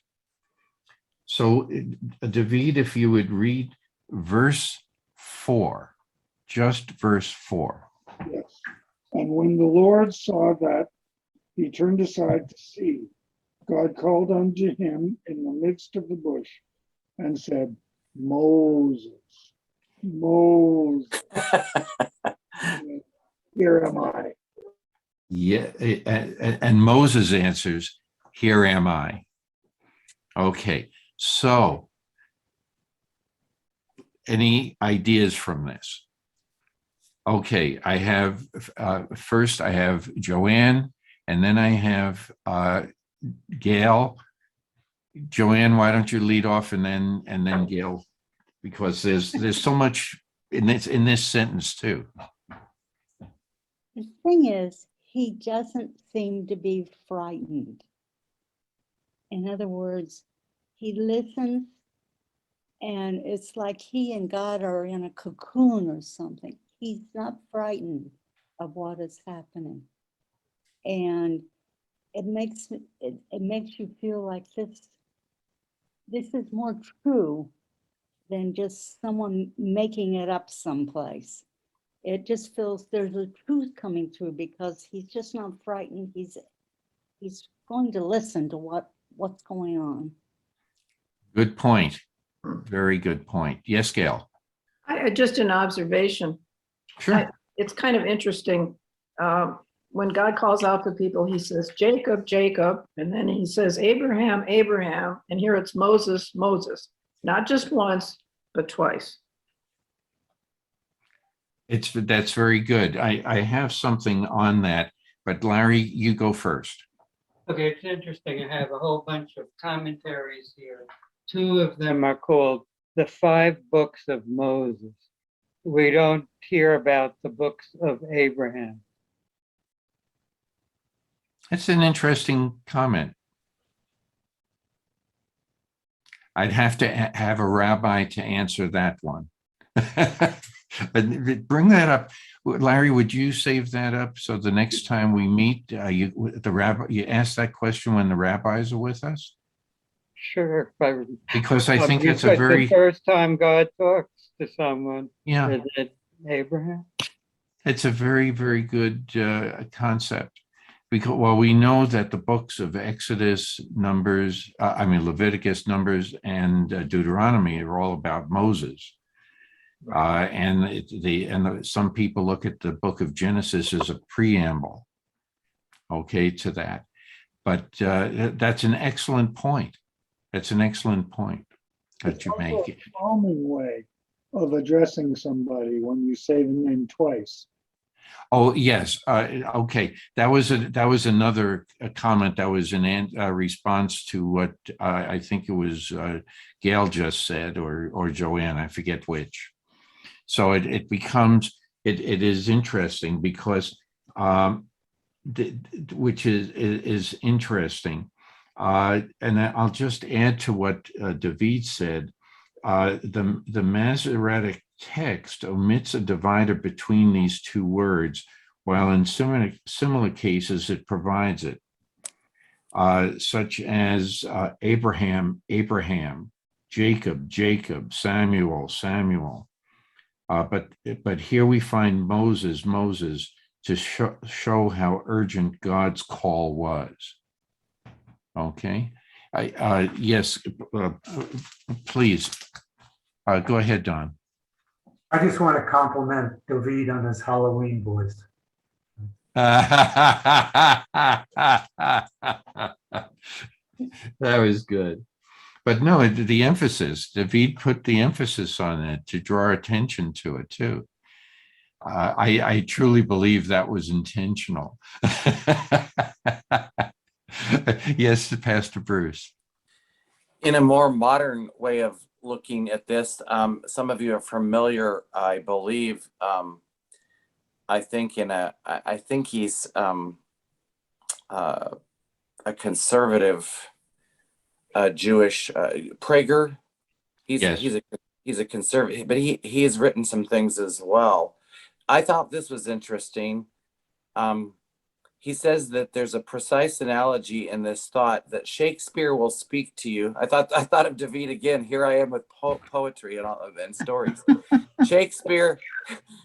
So David, if you would read verse 4, just verse 4. Yes. And when the Lord saw that, he turned aside to see. God called unto him in the midst of the bush and said, Moses, Moses, here am I. Yeah, and Moses answers, here am I. Okay, so any ideas from this? Okay, I have first I have Joanne, and then I have Gail. Joanne, why don't you lead off, and then Gail, because there's so much in this sentence too. The thing is, he doesn't seem to be frightened. In other words, he listens, and it's like he and God are in a cocoon or something. He's not frightened of what is happening. And it makes you feel like this is more true than just someone making it up someplace. It just feels there's a truth coming through because he's just not frightened. He's going to listen to what's going on. Good point. Very good point. Yes, Gail. Just an observation. Sure. It's kind of interesting. When God calls out to people, he says, Jacob, Jacob, and then he says, Abraham, Abraham, and here it's Moses, Moses, not just once, but twice. That's very good. I have something on that, but Larry, you go first. Okay, it's interesting. I have a whole bunch of commentaries here. Two of them are called The 5 Books of Moses. We don't hear about the books of Abraham. That's an interesting comment. I'd have to have a rabbi to answer that one. But bring that up. Larry, would you save that up so the next time we meet, you ask that question when the rabbis are with us? Sure. Because I think it's a very... The first time God talks to someone, yeah, is it Abraham? It's a very, very good concept. Because, well, we know that the books of Exodus, Leviticus, Numbers, and Deuteronomy are all about Moses. Some people look at the book of Genesis as a preamble, okay, to that. But that's an excellent point. That's an excellent point that you make. Calming way. of addressing somebody when you say the name twice. Oh, yes. Okay. That was another comment that was in response to what I think it was Gail just said, or Joanne, I forget which. So it becomes, it is interesting because, which is interesting. And I'll just add to what Devoid said. The Masoretic text omits a divider between these two words, while in similar cases it provides it, such as Abraham, Abraham, Jacob, Jacob, Samuel, Samuel. But here we find Moses, Moses, to show how urgent God's call was. Okay. Yes, please. Go ahead, Don. I just want to compliment David on his Halloween voice. That was good. But no, the emphasis, David put the emphasis on it to draw attention to it too. I truly believe that was intentional. Yes, Pastor Bruce. In a more modern way of looking at this, some of you are familiar, I believe. I think he's a conservative Jewish Prager. Yes. He's a conservative, but he has written some things as well. I thought this was interesting. He says that there's a precise analogy in this thought that Shakespeare will speak to you. I thought of David again. Here I am with poetry and stories. Shakespeare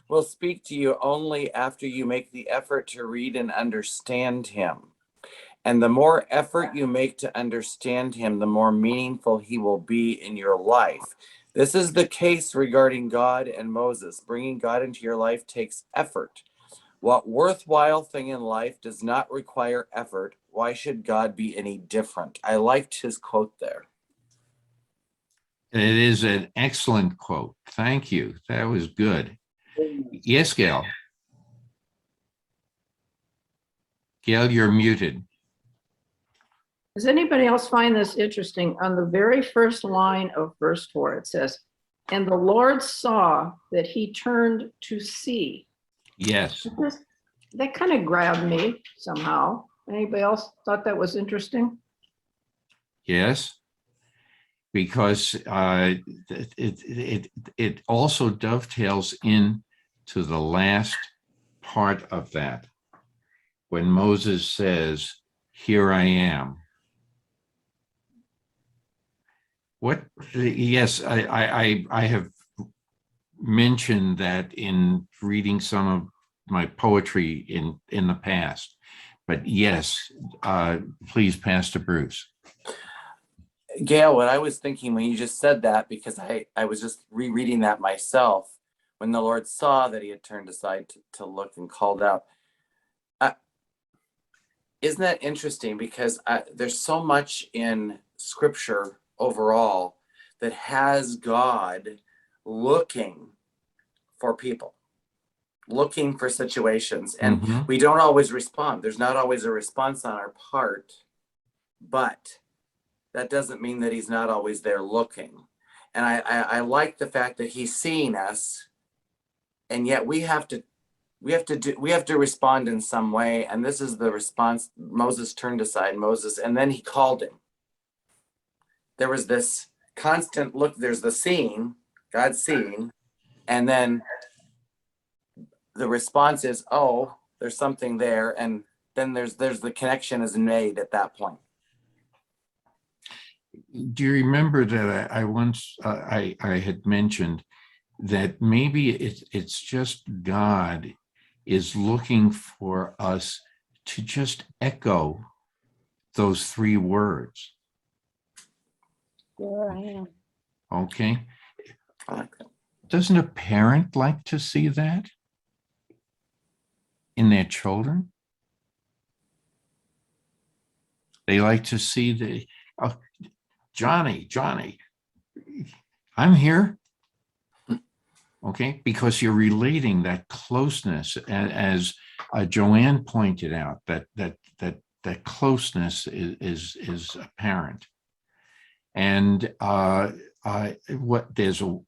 will speak to you only after you make the effort to read and understand him. And the more effort you make to understand him, the more meaningful he will be in your life. This is the case regarding God and Moses. Bringing God into your life takes effort. What worthwhile thing in life does not require effort? Why should God be any different? I liked his quote there. It is an excellent quote. Thank you. That was good. Yes, Gail. Gail, you're muted. Does anybody else find this interesting? On the very first line of verse 4, it says, "And the Lord saw that he turned to see." Yes. That kind of grabbed me somehow. Anybody else thought that was interesting? Yes. Because it also dovetails into the last part of that. When Moses says, "Here I am." Yes, I have mentioned that in reading some of my poetry in the past, but yes, please, Pastor Bruce. Gail, what I was thinking when you just said that, because I was just rereading that myself, when the Lord saw that he had turned aside to look and called out. Isn't that interesting? Because there's so much in Scripture overall that has God looking for people, looking for situations, and we don't always respond. There's not always a response on our part, but that doesn't mean that he's not always there looking. And I like the fact that he's seeing us, and yet we have to respond in some way. And this is the response. Moses turned aside, and then he called him. There was this constant look. There's the seeing, God seeing, and then the response is, oh, there's something there, and then there's the connection is made at that point. Do you remember that I once I had mentioned that maybe it's just God is looking for us to just echo those three words. There I am. Okay. I like that. Doesn't a parent like to see that in their children? They like to see Johnny, I'm here. Okay, because you're relating that closeness, as Joanne pointed out, that closeness is apparent. And what there's a,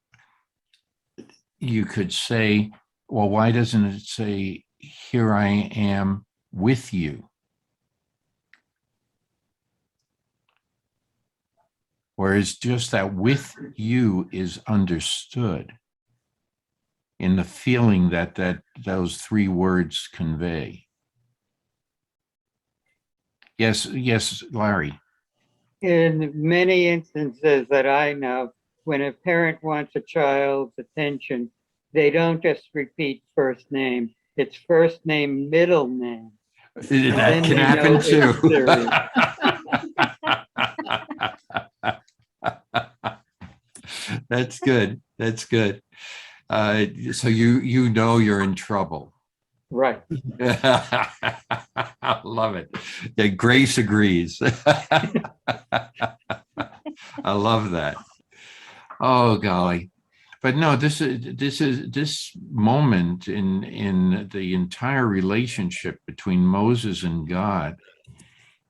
you could say, well, why doesn't it say, here I am with you? Whereas just that with you is understood in the feeling that those three words convey. Yes, Larry. In many instances that I know, when a parent wants a child's attention, they don't just repeat first name. It's first name, middle name. That can happen too. That's good. That's good. So you know you're in trouble. Right. I love it. Yeah, Grace agrees. I love that. Oh golly. But no, this moment in the entire relationship between Moses and God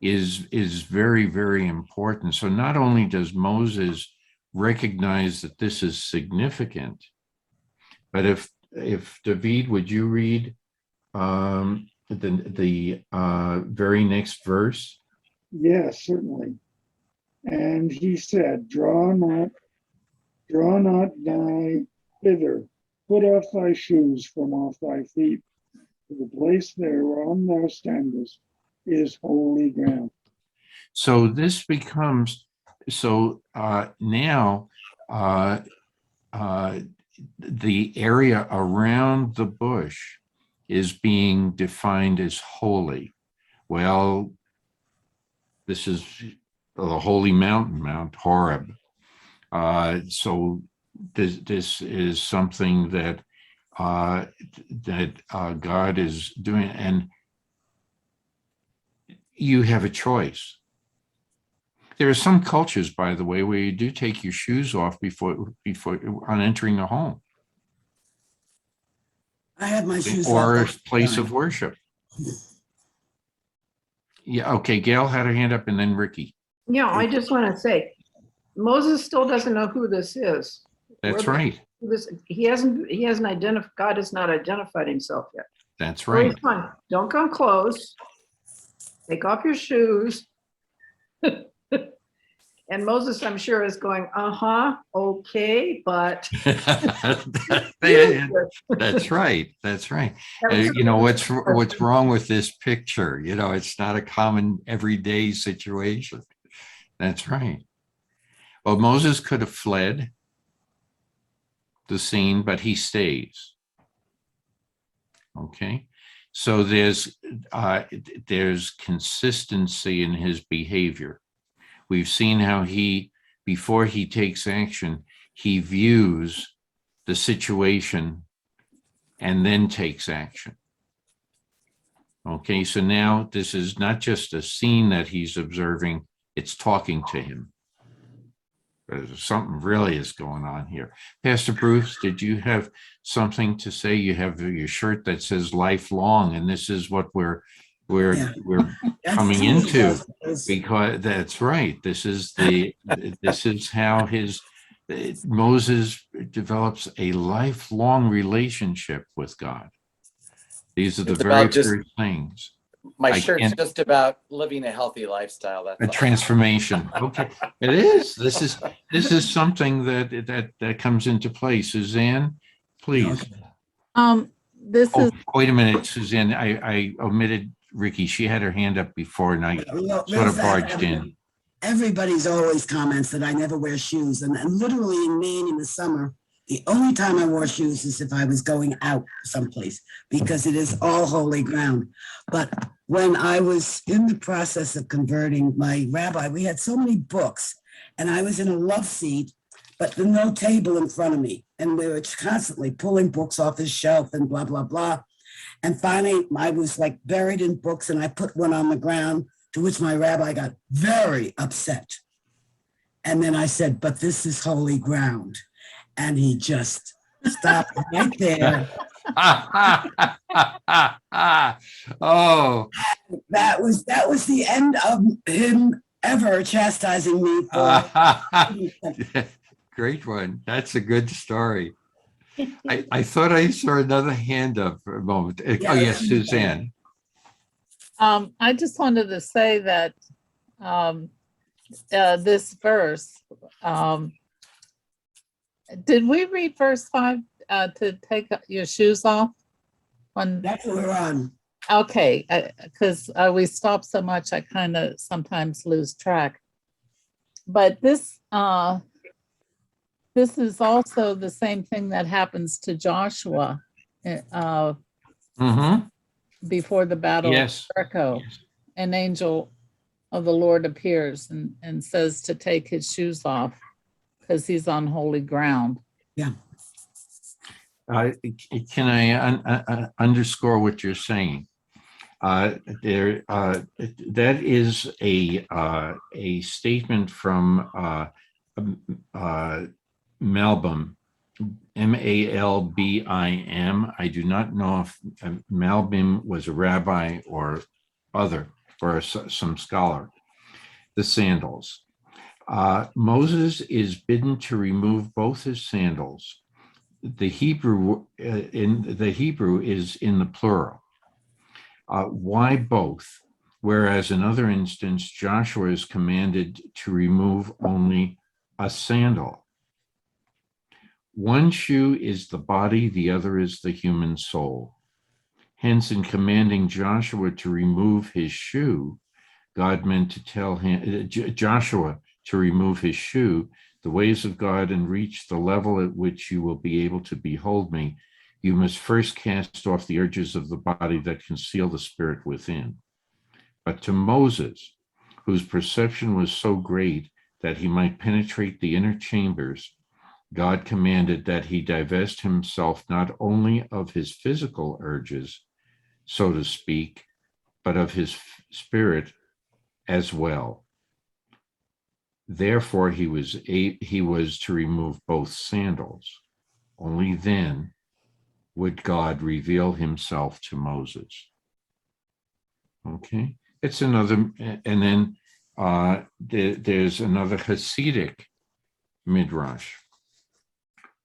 is very, very important. So not only does Moses recognize that this is significant, but if David, would you read the very next verse? Yes, certainly. And he said, draw not nigh hither, put off thy shoes from off thy feet, for the place whereon thou standest is holy ground. So this becomes, so now the area around the bush is being defined as holy. Well, this is the holy mountain, Mount Horeb. So this is something that God is doing, and you have a choice. There are some cultures, by the way, where you do take your shoes off before on entering the home. I have my shoes Or a off. place of worship. Yeah, okay, Gail had her hand up and then Ricky. Yeah, I just want to say, Moses still doesn't know who this is. That's right. He hasn't identified, God has not identified himself yet. That's right. Don't come close. Take off your shoes. And Moses, I'm sure, is going, okay, but. That's right. That's right. You know, what's wrong with this picture? You know, it's not a common everyday situation. That's right. Well, Moses could have fled the scene, but he stays. Okay. So there's consistency in his behavior. We've seen how before he takes action, he views the situation and then takes action. Okay, so now this is not just a scene that he's observing, it's talking to him. Something really is going on here. Pastor Bruce, did you have something to say? You have your shirt that says lifelong, and this is what we're coming into, because that's right. This is how Moses develops a lifelong relationship with God. These are the very first things. My shirt's just about living a healthy lifestyle. That's a transformation. Okay, it is. This is something that comes into play. Suzanne, please. Wait a minute, Suzanne. I omitted Ricky. She had her hand up before, and I sort of barged in. Everybody's always comments that I never wear shoes, and literally in Maine in the summer, the only time I wore shoes is if I was going out someplace, because it is all holy ground. But when I was in the process of converting my rabbi, we had so many books, and I was in a love seat, but no table in front of me. And we were constantly pulling books off his shelf and blah, blah, blah. And finally, I was like buried in books, and I put one on the ground, to which my rabbi got very upset. And then I said, but this is holy ground. And he just Stop right there. Oh, That was the end of him ever chastising me for. great one. That's a good story. I thought I saw another hand up for a moment. Oh, yes, Suzanne. I just wanted to say that this verse, did we read verse 5 to take your shoes off? That's what we're on. Okay, because we stop so much, I kind of sometimes lose track. But this is also the same thing that happens to Joshua before the battle Yes. of Jericho. An angel of the Lord appears and says to take his shoes off because he's on holy ground. Yeah. Can I underscore what you're saying? That is a statement from Malbim, Malbim. I do not know if Malbim was a rabbi or some scholar. The sandals. Moses is bidden to remove both his sandals. The Hebrew is in the plural. Why both? Whereas in other instance, Joshua is commanded to remove only a sandal. One shoe is the body, the other is the human soul. Hence, in commanding Joshua to remove his shoe, God meant to tell Joshua to remove his shoe, the ways of God, and reach the level at which you will be able to behold me. You must first cast off the urges of the body that conceal the spirit within. But to Moses, whose perception was so great that he might penetrate the inner chambers, God commanded that he divest himself not only of his physical urges, so to speak, but of his spirit as well. Therefore, he was to remove both sandals. Only then would God reveal himself to Moses. Okay, it's another, and then there's another Hasidic midrash.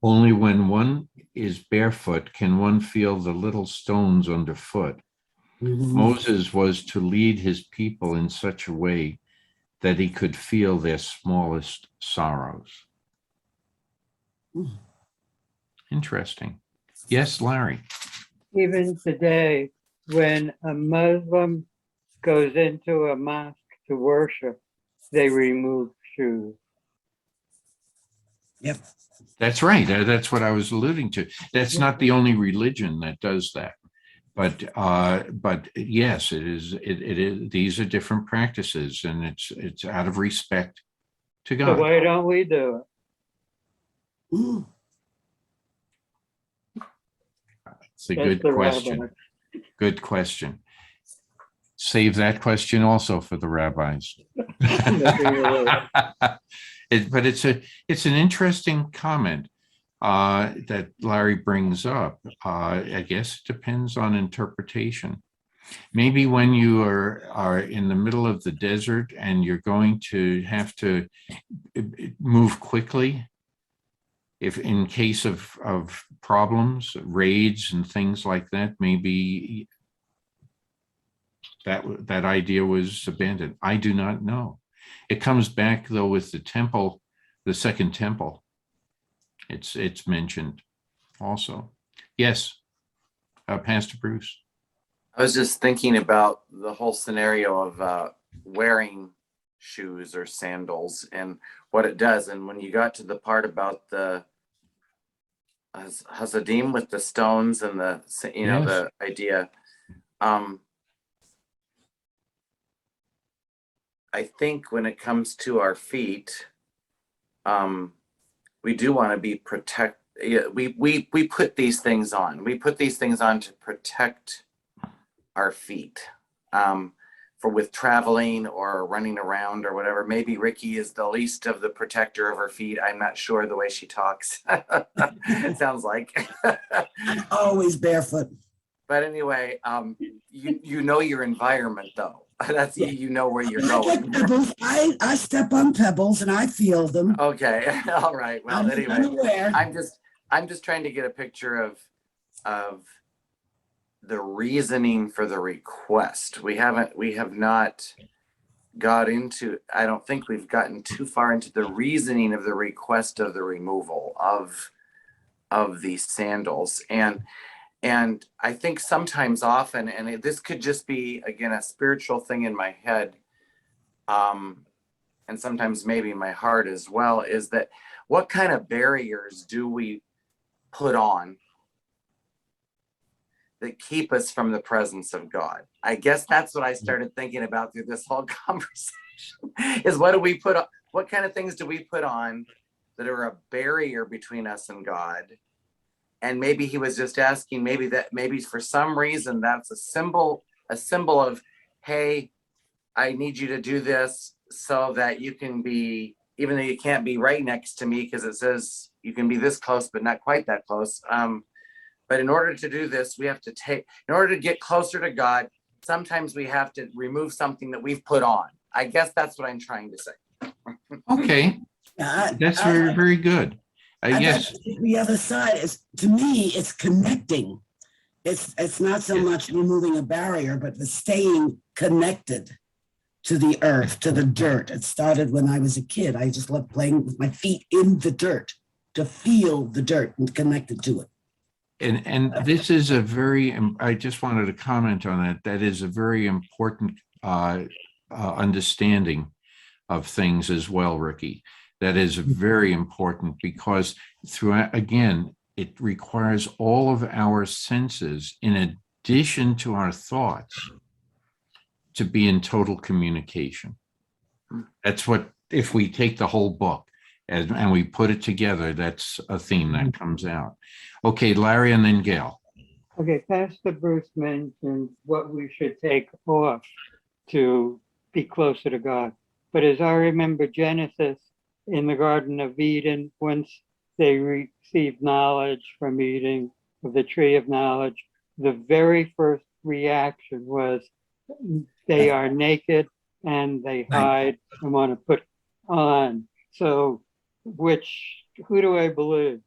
Only when one is barefoot can one feel the little stones underfoot. Moses was to lead his people in such a way that he could feel their smallest sorrows. Interesting. Yes, Larry. Even today, when a Muslim goes into a mosque to worship, they remove shoes. Yep. That's right. That's what I was alluding to. That's not the only religion that does that. But yes, it is. It is. These are different practices, and it's out of respect to God. So why don't we do it? It's a good question. Rabbi. Good question. Save that question also for the rabbis. But it's an interesting comment that Larry brings up. I guess it depends on interpretation. Maybe when you are in the middle of the desert and you're going to have to move quickly, if in case of problems, raids and things like that, maybe that idea was abandoned. I do not know. It comes back though with the temple, the second temple. It's mentioned also. Yes, Pastor Bruce. I was just thinking about the whole scenario of wearing shoes or sandals and what it does. And when you got to the part about the Hasidim with the stones and the idea, I think when it comes to our feet, we do want to be protect. We put these things on. We put these things on to protect our feet. with traveling or running around or whatever. Maybe Ricky is the least of the protector of her feet. I'm not sure the way she talks. It sounds like. I'm always barefoot. But anyway, you know your environment though. That's Yeah. you know where you're When I going. get pebbles, I step on pebbles and I feel them. Okay, all right. Well, I'm anyway, unaware. I'm just trying to get a picture of the reasoning for the request. We have not got into, I don't think we've gotten too far into the reasoning of the request of the removal of these sandals. And I think sometimes often, and this could just be, again, a spiritual thing in my head, and sometimes maybe my heart as well, is that what kind of barriers do we put on that keep us from the presence of God? I guess that's what I started thinking about through this whole conversation is what kind of things do we put on that are a barrier between us and God? And maybe he was just asking, maybe for some reason that's a symbol of, hey, I need you to do this so that you can be, even though you can't be right next to me because it says you can be this close but not quite that close. But in order to do this, in order to get closer to God, sometimes we have to remove something that we've put on. I guess that's what I'm trying to say. Okay, that's very, very good. I guess the other side is, to me, it's connecting. It's not so much removing a barrier, but the staying connected to the earth, to the dirt. It started when I was a kid. I just loved playing with my feet in the dirt, to feel the dirt and connected to it. And this is I just wanted to comment on that. That is a very important understanding of things as well, Ricky. That is very important because again, it requires all of our senses in addition to our thoughts to be in total communication. That's what, if we take the whole book and we put it together, that's a theme that comes out. Okay, Larry, and then Gail. Okay, Pastor Bruce mentioned what we should take off to be closer to God. But as I remember Genesis in the Garden of Eden, once they received knowledge from eating of the tree of knowledge, the very first reaction was they are naked and they hide and want to put on. So who do I believe?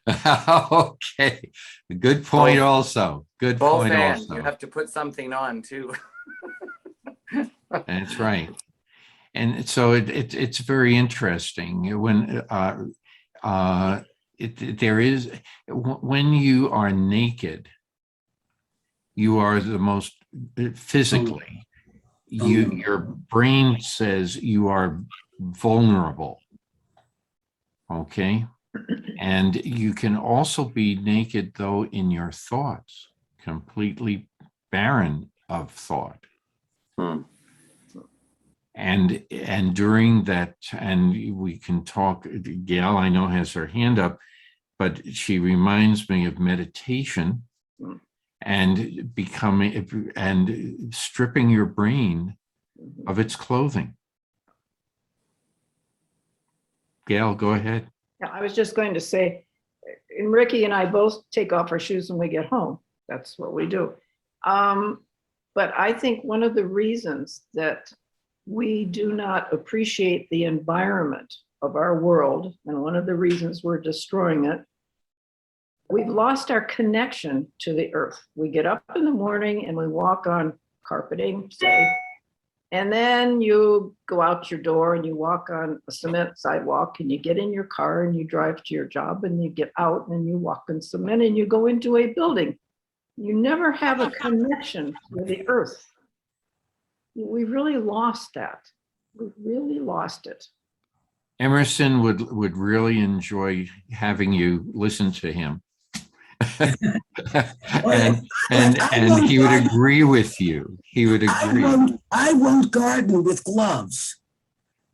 Okay, good point. Also, good Both point. and Also, you have to put something on too. that's right. And so it's very interesting when there is, when you are naked, you are the most physically. Your brain says you are vulnerable. Okay. And you can also be naked, though, in your thoughts, completely barren of thought. And during that, and we can talk, Gail, I know, has her hand up, but she reminds me of meditation and stripping your brain of its clothing. Gail, go ahead. Yeah, I was just going to say, and Ricky and I both take off our shoes when we get home. That's what we do. But I think one of the reasons that we do not appreciate the environment of our world, and one of the reasons we're destroying it, we've lost our connection to the earth. We get up in the morning and we walk on carpeting, say, and then you go out your door and you walk on a cement sidewalk and you get in your car and you drive to your job and you get out and you walk on cement and you go into a building. You never have a connection with the earth. We really lost that. We really lost it. Emerson would really enjoy having you listen to him. and he would agree with you. He would agree. I won't garden with gloves.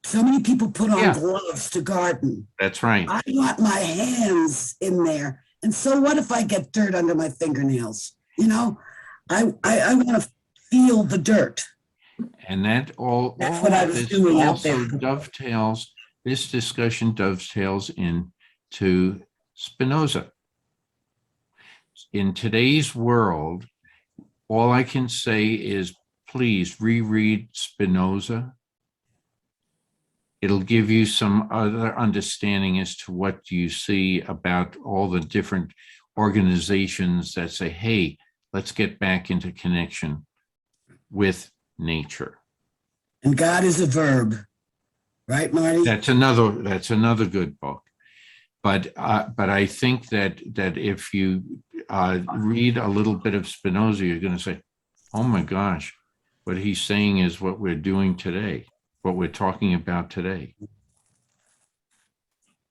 So many people put on gloves to garden. That's right. I want my hands in there. And so what if I get dirt under my fingernails? You know, I want to feel the dirt. And that all That's what I of was this doing out also there. dovetails, this discussion dovetails into Spinoza. In today's world, all I can say is please reread Spinoza. It'll give you some other understanding as to what you see about all the different organizations that say, hey, let's get back into connection with nature. And God is a verb, right, Marty? That's another good book. But I think that if you read a little bit of Spinoza, you're going to say, oh my gosh, what he's saying is what we're doing today, what we're talking about today.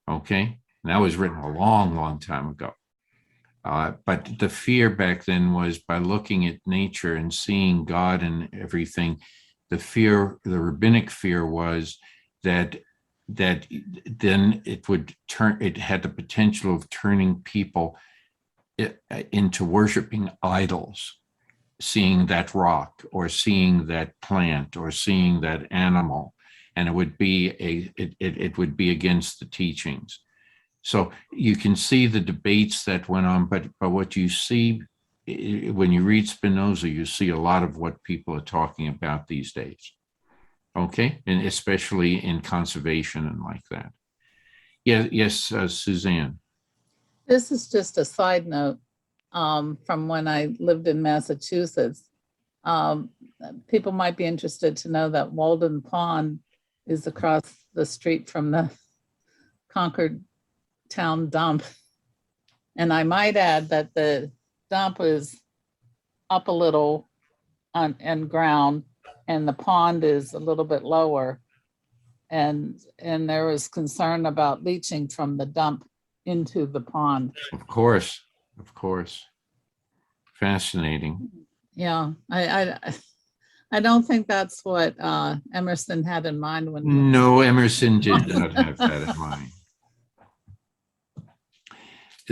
Okay, and that was written a long, long time ago. But the fear back then was by looking at nature and seeing God and everything, the rabbinic fear was that then it had the potential of turning people into worshiping idols, seeing that rock or seeing that plant or seeing that animal, and it would be against the teachings. So you can see the debates that went on, but what you see when you read Spinoza, you see a lot of what people are talking about these days. Okay, and especially in conservation and like that. Yeah, yes, Suzanne. This is just a side note from when I lived in Massachusetts. People might be interested to know that Walden Pond is across the street from the Concord town dump. And I might add that the dump is up a little on ground, and the pond is a little bit lower. And there was concern about leaching from the dump into the pond. Of course. Fascinating. Yeah, I don't think that's what Emerson had in mind when. No, Emerson did not have that in mind.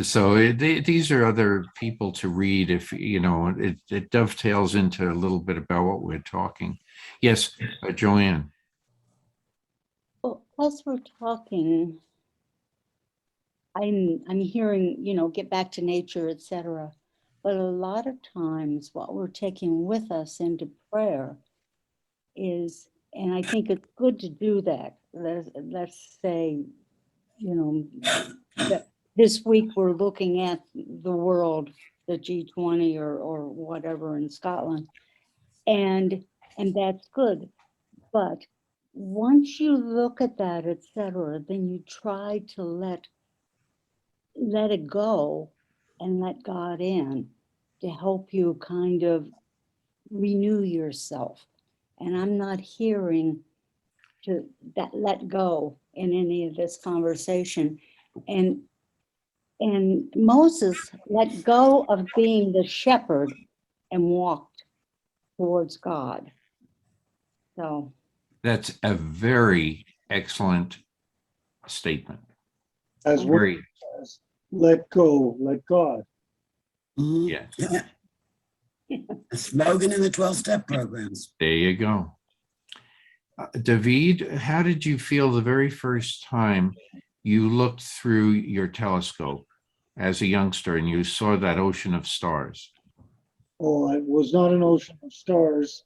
So these are other people to read if, you know, it dovetails into a little bit about what we're talking. Yes, Joanne. Well, as we're talking, I'm hearing, you know, get back to nature, etc. But a lot of times what we're taking with us into prayer is, and I think it's good to do that. Let's say, you know, that this week we're looking at the world, the G20 or whatever in Scotland, and that's good. But once you look at that, etc., then you try to let it go and let God in to help you kind of renew yourself. And I'm not hearing to that let go in any of this conversation. And Moses let go of being the shepherd and walked towards God. So That's a very excellent statement. As well Very, as let go, let God. Mhm. yes. Yeah. A slogan in the 12-step programs. There you go. David, how did you feel the very first time you looked through your telescope as a youngster and you saw that ocean of stars? Oh, it was not an ocean of stars,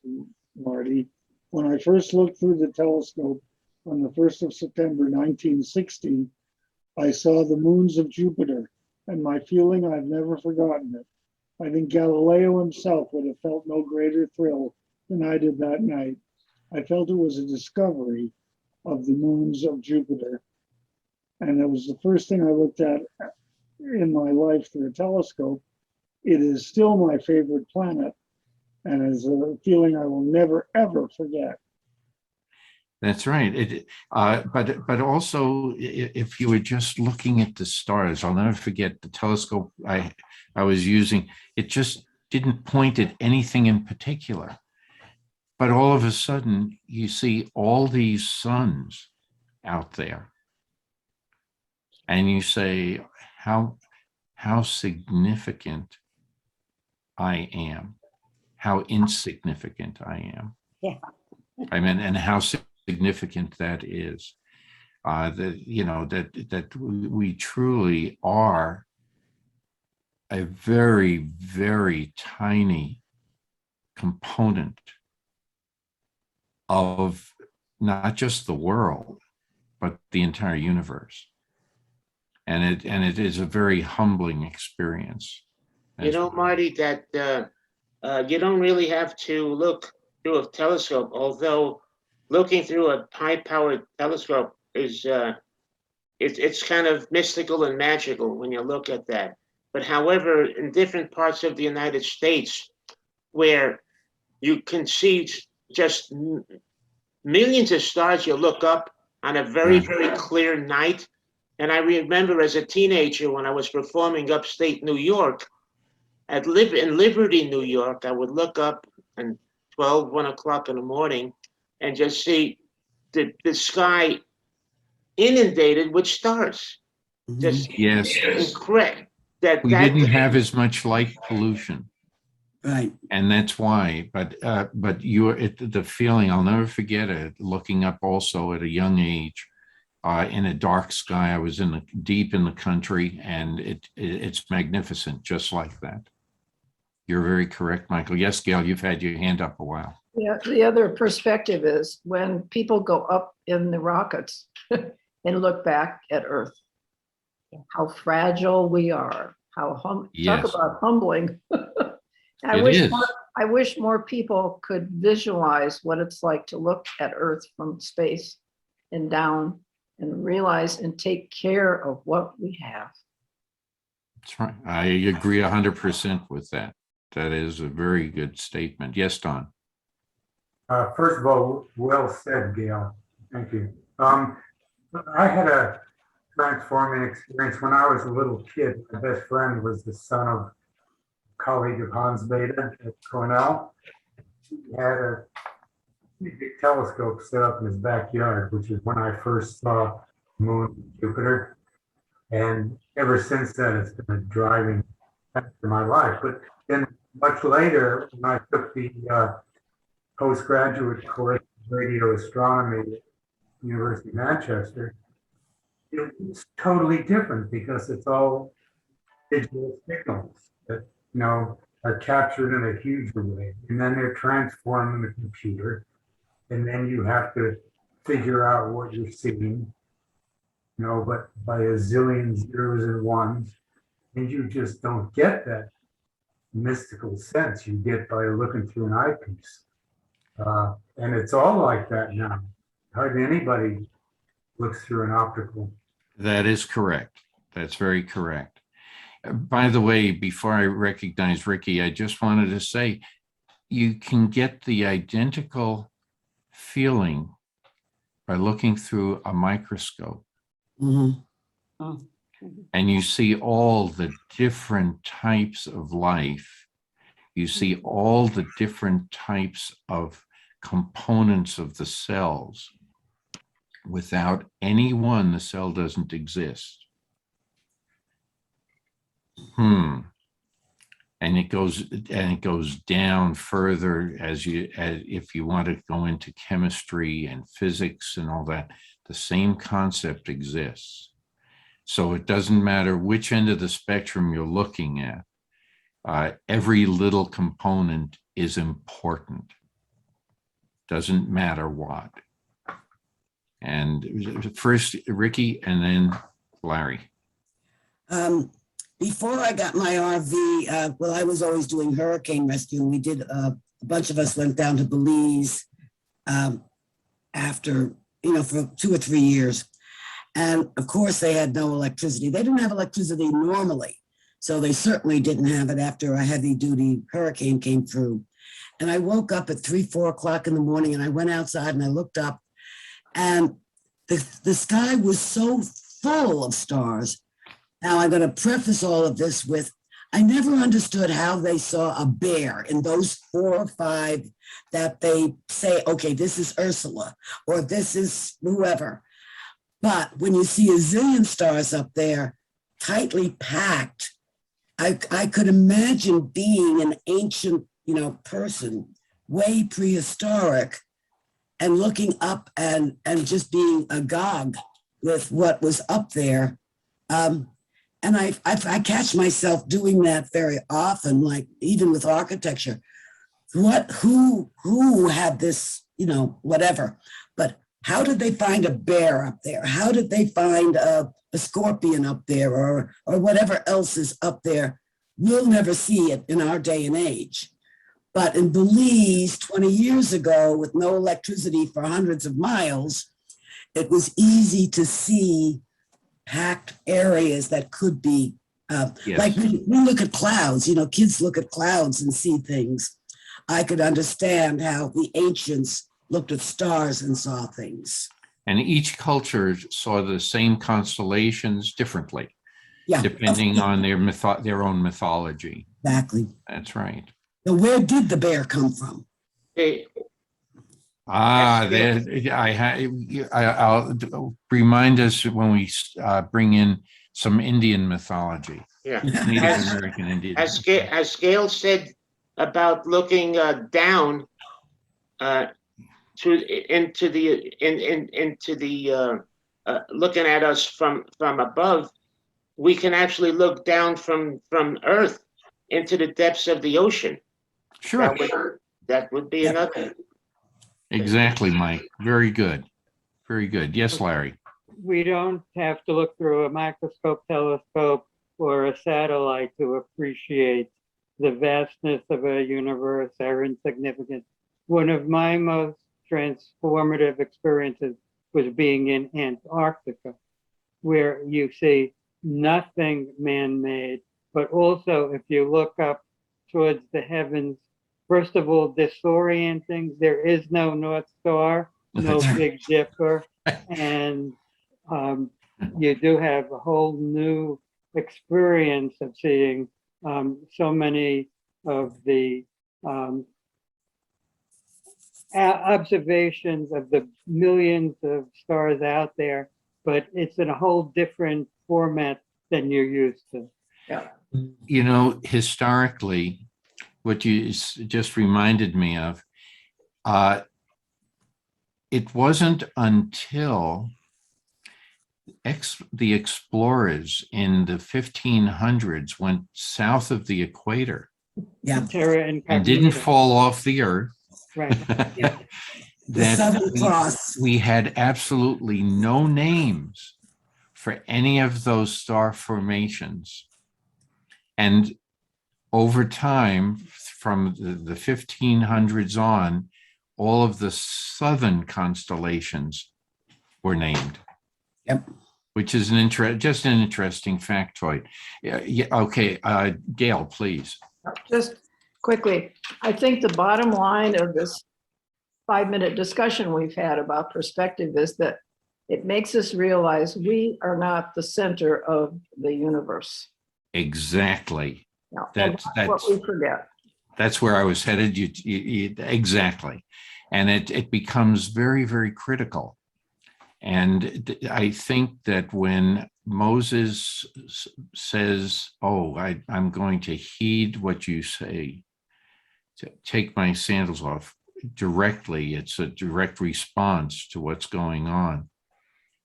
Marty. When I first looked through the telescope on the 1st of September, 1960, I saw the moons of Jupiter, and my feeling, I've never forgotten it. I think Galileo himself would have felt no greater thrill than I did that night. I felt it was a discovery of the moons of Jupiter. And it was the first thing I looked at in my life through a telescope. It is still my favorite planet, and is a feeling I will never, ever forget. That's right. But also, if you were just looking at the stars, I'll never forget the telescope I was using. It just didn't point at anything in particular. But all of a sudden, you see all these suns out there, and you say, how significant I am, how insignificant I am. yeah, I mean, and how significant that is. That we truly are a very, very tiny component of not just the world, but the entire universe. And it is a very humbling experience. You know, Marty, that you don't really have to look through a telescope, although looking through a high-powered telescope is it's kind of mystical and magical when you look at that. But however, in different parts of the United States, where you can see just millions of stars, you look up on a very, very clear night. And I remember as a teenager when I was performing upstate New York, in Liberty, New York, I would look up and 1 o'clock in the morning and just see the sky inundated with stars. Just yes, incredible. We didn't have as much light pollution. Right. And that's why, but the feeling, I'll never forget it, looking up also at a young age in a dark sky. I was deep in the country, and it's magnificent, just like that. You're very correct, Michael. Yes, Gail, you've had your hand up a while. Yeah, the other perspective is when people go up in the rockets and look back at Earth, how fragile we are, Yes. talk about humbling. I wish more people could visualize what it's like to look at Earth from space and down and realize and take care of what we have. That's right. I agree 100% with that. That is a very good statement. Yes, Don. First of all, well said, Gail. Thank you. I had a transforming experience when I was a little kid. My best friend was the son of a colleague of Hans Bethe at Cornell. He had a big telescope set up in his backyard, which is when I first saw the moon and Jupiter. And ever since then, it's been a driving factor in my life. But then much later, when I took the postgraduate course in radio astronomy at the University of Manchester, it's totally different because it's all digital signals that are captured in a huge array, and then they're transformed in the computer, and then you have to figure out what you're seeing, but by a zillion zeros and ones, and you just don't get that mystical sense you get by looking through an eyepiece. And it's all like that now. Hardly anybody looks through an optical. That is correct. That's very correct. By the way, before I recognize Ricky, I just wanted to say you can get the identical feeling by looking through a microscope. Mm-hmm. Oh. And you see all the different types of life. You see all the different types of components of the cells. Without any one, the cell doesn't exist. And it goes down further as if you want to go into chemistry and physics and all that. The same concept exists. So it doesn't matter which end of the spectrum you're looking at. Every little component is important. Doesn't matter what. And first Ricky and then Larry. Before I got my RV, well, I was always doing hurricane rescue. We did, a bunch of us went down to Belize after, for 2 or 3 years. And of course they had no electricity. They didn't have electricity normally. So they certainly didn't have it after a heavy duty hurricane came through. And I woke up at 3, 4 o'clock in the morning and I went outside and I looked up and the sky was so full of stars. Now I'm going to preface all of this with, I never understood how they saw a bear in those 4 or 5 that they say, okay, this is Ursula or this is whoever. But when you see a zillion stars up there, tightly packed, I could imagine being an ancient, person, way prehistoric, and looking up and just being agog with what was up there. And I catch myself doing that very often, like even with architecture. Who had this, whatever, but how did they find a bear up there? How did they find a scorpion up there, or whatever else is up there? We'll never see it in our day and age. But in Belize 20 years ago, with no electricity for hundreds of miles, it was easy to see packed areas that could be, Yes. like we look at clouds, kids look at clouds and see things. I could understand how the ancients looked at stars and saw things. And each culture saw the same constellations differently, Yeah, depending on their own mythology. exactly. That's right. So where did the bear come from? Hey, I'll remind us when we bring in some Indian mythology, yeah. Native American Indian. As Gail said about looking down into the looking at us from above, we can actually look down from Earth into the depths of the ocean. Sure. That would be another. Exactly, Mike. Very good. Very good. Yes, Larry. We don't have to look through a microscope, telescope, or a satellite to appreciate the vastness of a universe, our insignificance. One of my most transformative experiences was being in Antarctica, where you see nothing man-made, but also if you look up towards the heavens, first of all, disorienting, there is no North Star, no Big Dipper, and you do have a whole new experience of seeing so many of the observations of the millions of stars out there, but it's in a whole different format than you're used to. Yeah. Historically, what you just reminded me of, it wasn't until the explorers in the 1500s went south of the equator, Terra and incognita. didn't fall off the earth, Right. Yeah. that we had absolutely no names for any of those star formations. And over time, from the 1500s on, all of the southern constellations were named. Yep. Which is an interesting factoid. Yeah, okay, Gail, please. Just quickly, I think the bottom line of this 5-minute discussion we've had about perspective is that it makes us realize we are not the center of the universe. Exactly. No, that's what we forget. That's where I was headed. Exactly. And it becomes very, very critical. And I think that when Moses says, oh, I'm going to heed what you say, to take my sandals off directly, it's a direct response to what's going on.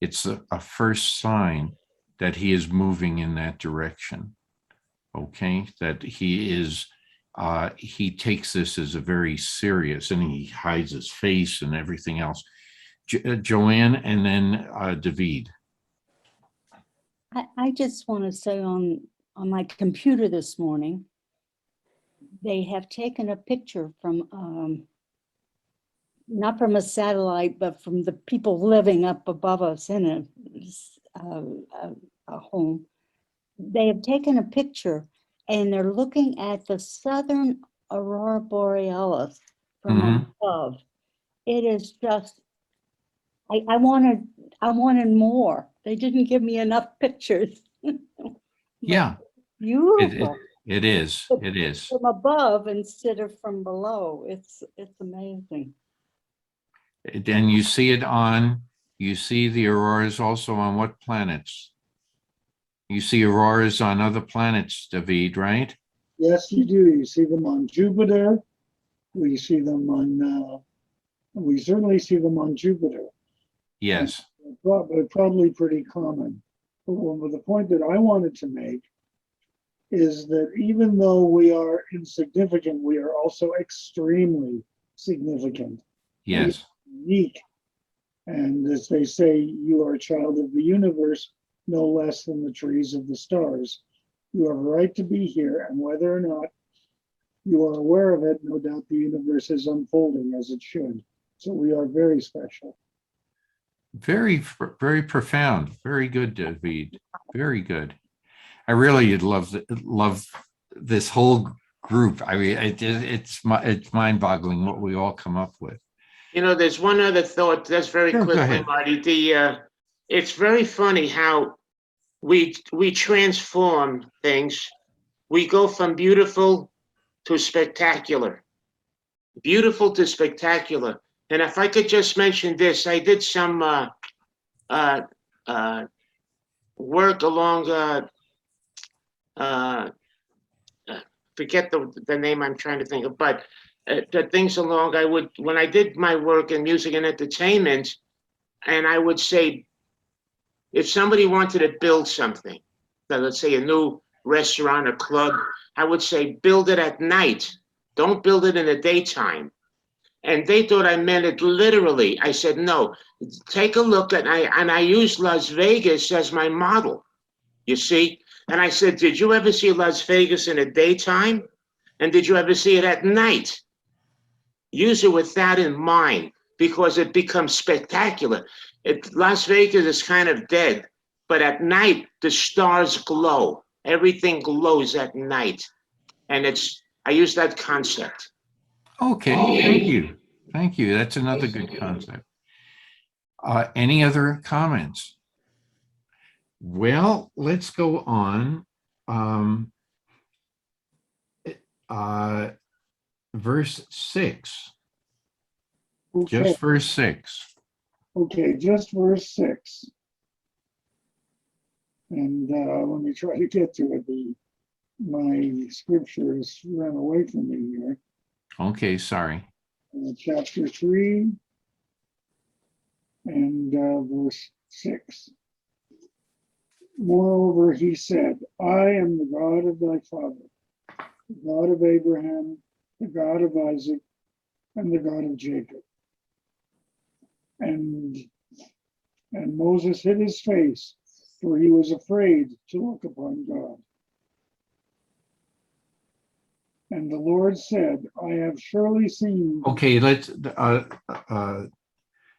It's a first sign that he is moving in that direction. Okay, that he is, he takes this as a very serious, and he hides his face and everything else. Joanne, and then David. I just want to say on my computer this morning, they have taken a picture from, not from a satellite, but from the people living up above us in a home. They have taken a picture and they're looking at the southern aurora borealis from above. It is just, I wanted more. They didn't give me enough pictures. Yeah. Beautiful. It is. From above instead of from below. It's amazing. And you see the auroras also on what planets? You see auroras on other planets, David, right? Yes, you do. You see them on Jupiter. We see them on We certainly see them on Jupiter. Yes. Probably pretty common. But the point that I wanted to make is that even though we are insignificant, we are also extremely significant. Yes. Unique. And as they say, you are a child of the universe, no less than the trees of the stars. You have a right to be here, and whether or not you are aware of it, no doubt the universe is unfolding as it should. So we are very special. Very, very profound. Very good, David. Very good. I really love this whole group. I mean, it's mind-boggling what we all come up with. You know, there's one other thought that's very Sure, go quickly, ahead. Marty. It's very funny how we transform things. We go from beautiful to spectacular. Beautiful to spectacular. And if I could just mention this, I did some work along forget the name I'm trying to think of, but the things along when I did my work in music and entertainment, and I would say, if somebody wanted to build something, let's say a new restaurant or club, I would say, build it at night. Don't build it in the daytime. And they thought I meant it literally. I said, no, take a look at, and I used Las Vegas as my model, you see? And I said, did you ever see Las Vegas in the daytime? And did you ever see it at night? Use it with that in mind, because it becomes spectacular. Las Vegas is kind of dead, but at night, the stars glow. Everything glows at night. And I use that concept. Okay, thank you. Thank you. That's another good concept. Any other comments? Well, let's go on. Verse 6. Okay. Just verse 6. Okay, just verse 6. And let me try to get to it. My scriptures ran away from me here. Okay, sorry. Chapter 3 and verse 6. Moreover, he said, I am the God of thy father, the God of Abraham, the God of Isaac, and the God of Jacob. And Moses hid his face, for he was afraid to look upon God. And the Lord said, I have surely seen. Okay, let's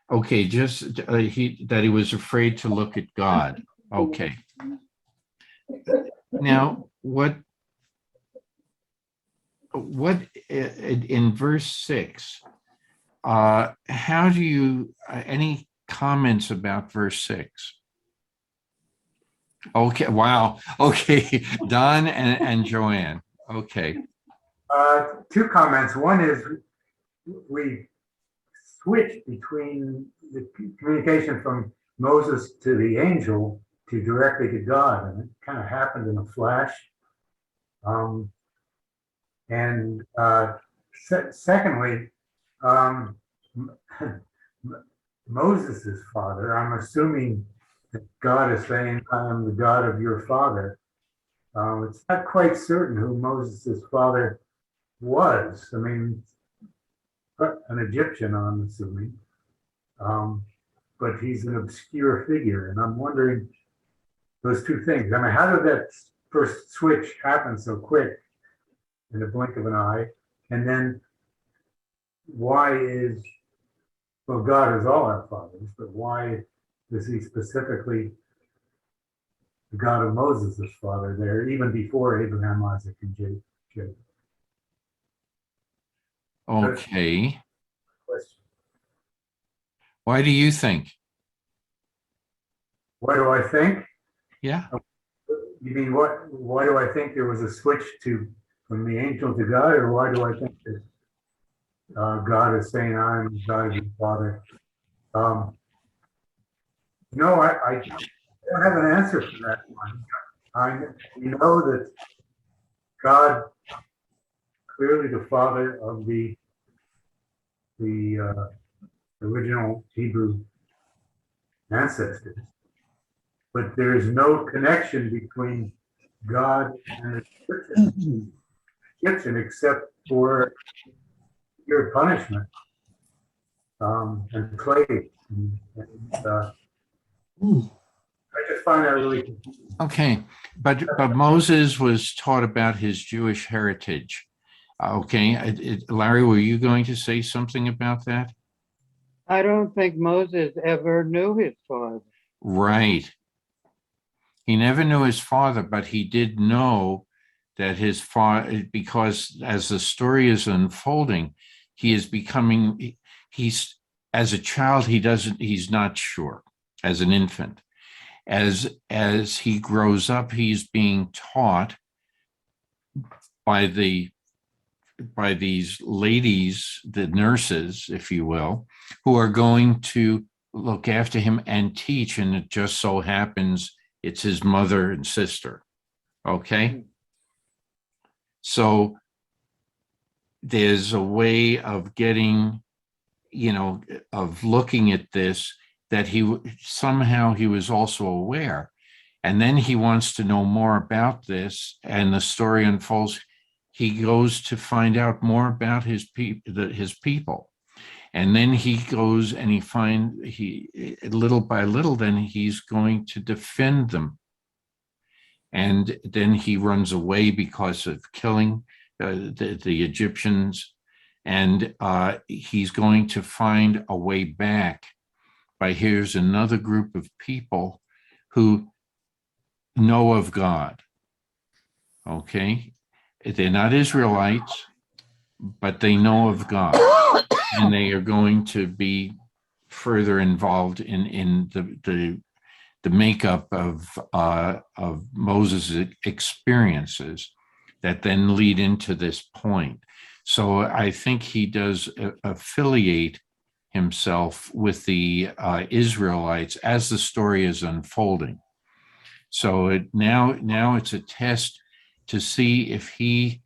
okay, just that he was afraid to look at God. Okay. Now, what in verse 6, how do you any comments about verse 6? Okay, wow. Okay, Don and Joanne. Okay. Two comments. One is we switched between the communication from Moses to the angel to directly to God, and it kind of happened in a flash. Secondly, Moses' father, I'm assuming that God is saying, I am the God of your father. It's not quite certain who Moses' father was. I mean, an Egyptian, I'm assuming. But he's an obscure figure. And I'm wondering those two things. I mean, how did that first switch happen so quick in the blink of an eye? And then why well, God is all our fathers, but why is he specifically the God of Moses' father there, even before Abraham, Isaac, and Jacob? Okay. Why do you think? What do I think? Yeah. You mean why do I think there was a switch from the angel to God, or why do I think that God is saying, I am God of your father? No, I don't have an answer for that one. We know that God, clearly the father of the original Hebrew ancestors. But there is no connection between God and the Egyptian except for your punishment and plague. I just find that really confusing. Okay, but Moses was taught about his Jewish heritage. Okay, Larry, were you going to say something about that? I don't think Moses ever knew his father. Right. He never knew his father, but he did know that his father, because as the story is unfolding, he is becoming, as a child, he's not sure, as an infant. As he grows up, he's being taught by these ladies, the nurses, if you will, who are going to look after him and teach. And it just so happens it's his mother and sister. Okay. So there's a way of getting, of looking at this that he was also aware. And then he wants to know more about this, and the story unfolds. He goes to find out more about his people. And then he goes and little by little, then he's going to defend them. And then he runs away because of killing the Egyptians. And he's going to find a way back by here's another group of people who know of God. Okay. They're not Israelites, but they know of God. And they are going to be further involved in the makeup of Moses' experiences that then lead into this point. So I think he does affiliate himself with the Israelites as the story is unfolding. So now it's a test to see if he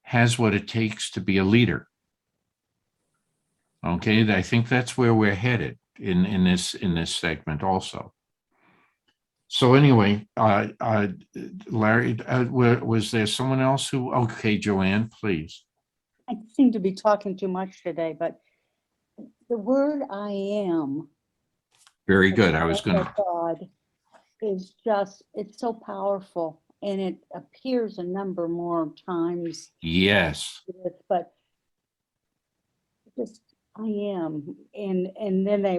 has what it takes to be a leader. Okay, I think that's where we're headed in this segment also. So anyway, Larry, was there someone else who? Okay, Joanne, please. I seem to be talking too much today, but the word I am. Very good. I was going to. God is just, it's so powerful, and it appears a number more times. Yes. But just I am, and then they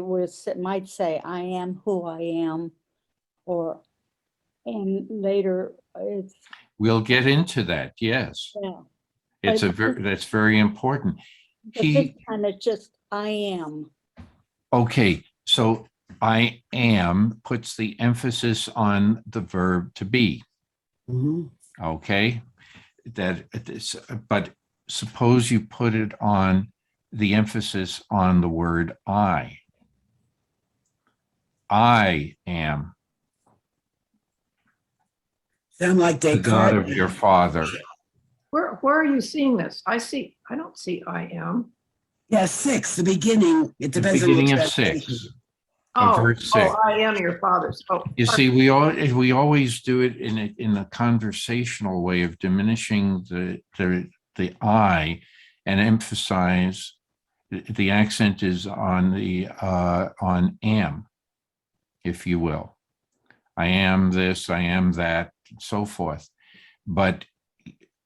might say I am who I am, and later it's. We'll get into that. Yes. Yeah. That's very important. This time it's just I am. Okay, so I am puts the emphasis on the verb to be. Mhm. Okay, but suppose you put it on the emphasis on the word I. I am. Sound like the God of your father. Where are you seeing this? I don't see I am. Yeah, 6, the beginning. It The depends on beginning your of 6. translation. Of verse 6. I am your father's. Oh, You see, we always do it in a conversational way of diminishing the I and emphasize the accent is on the on am, if you will. I am this, I am that, and so forth. But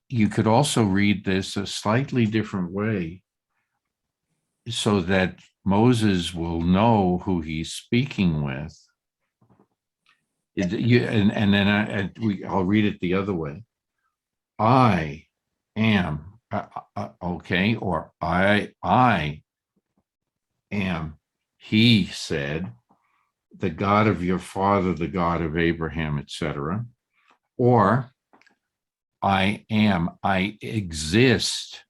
you could also read this a slightly different way so that Moses will know who he's speaking with. And then I'll read it the other way. I am, okay, or I am, he said, the God of your father, the God of Abraham, etc. Or I am, I exist.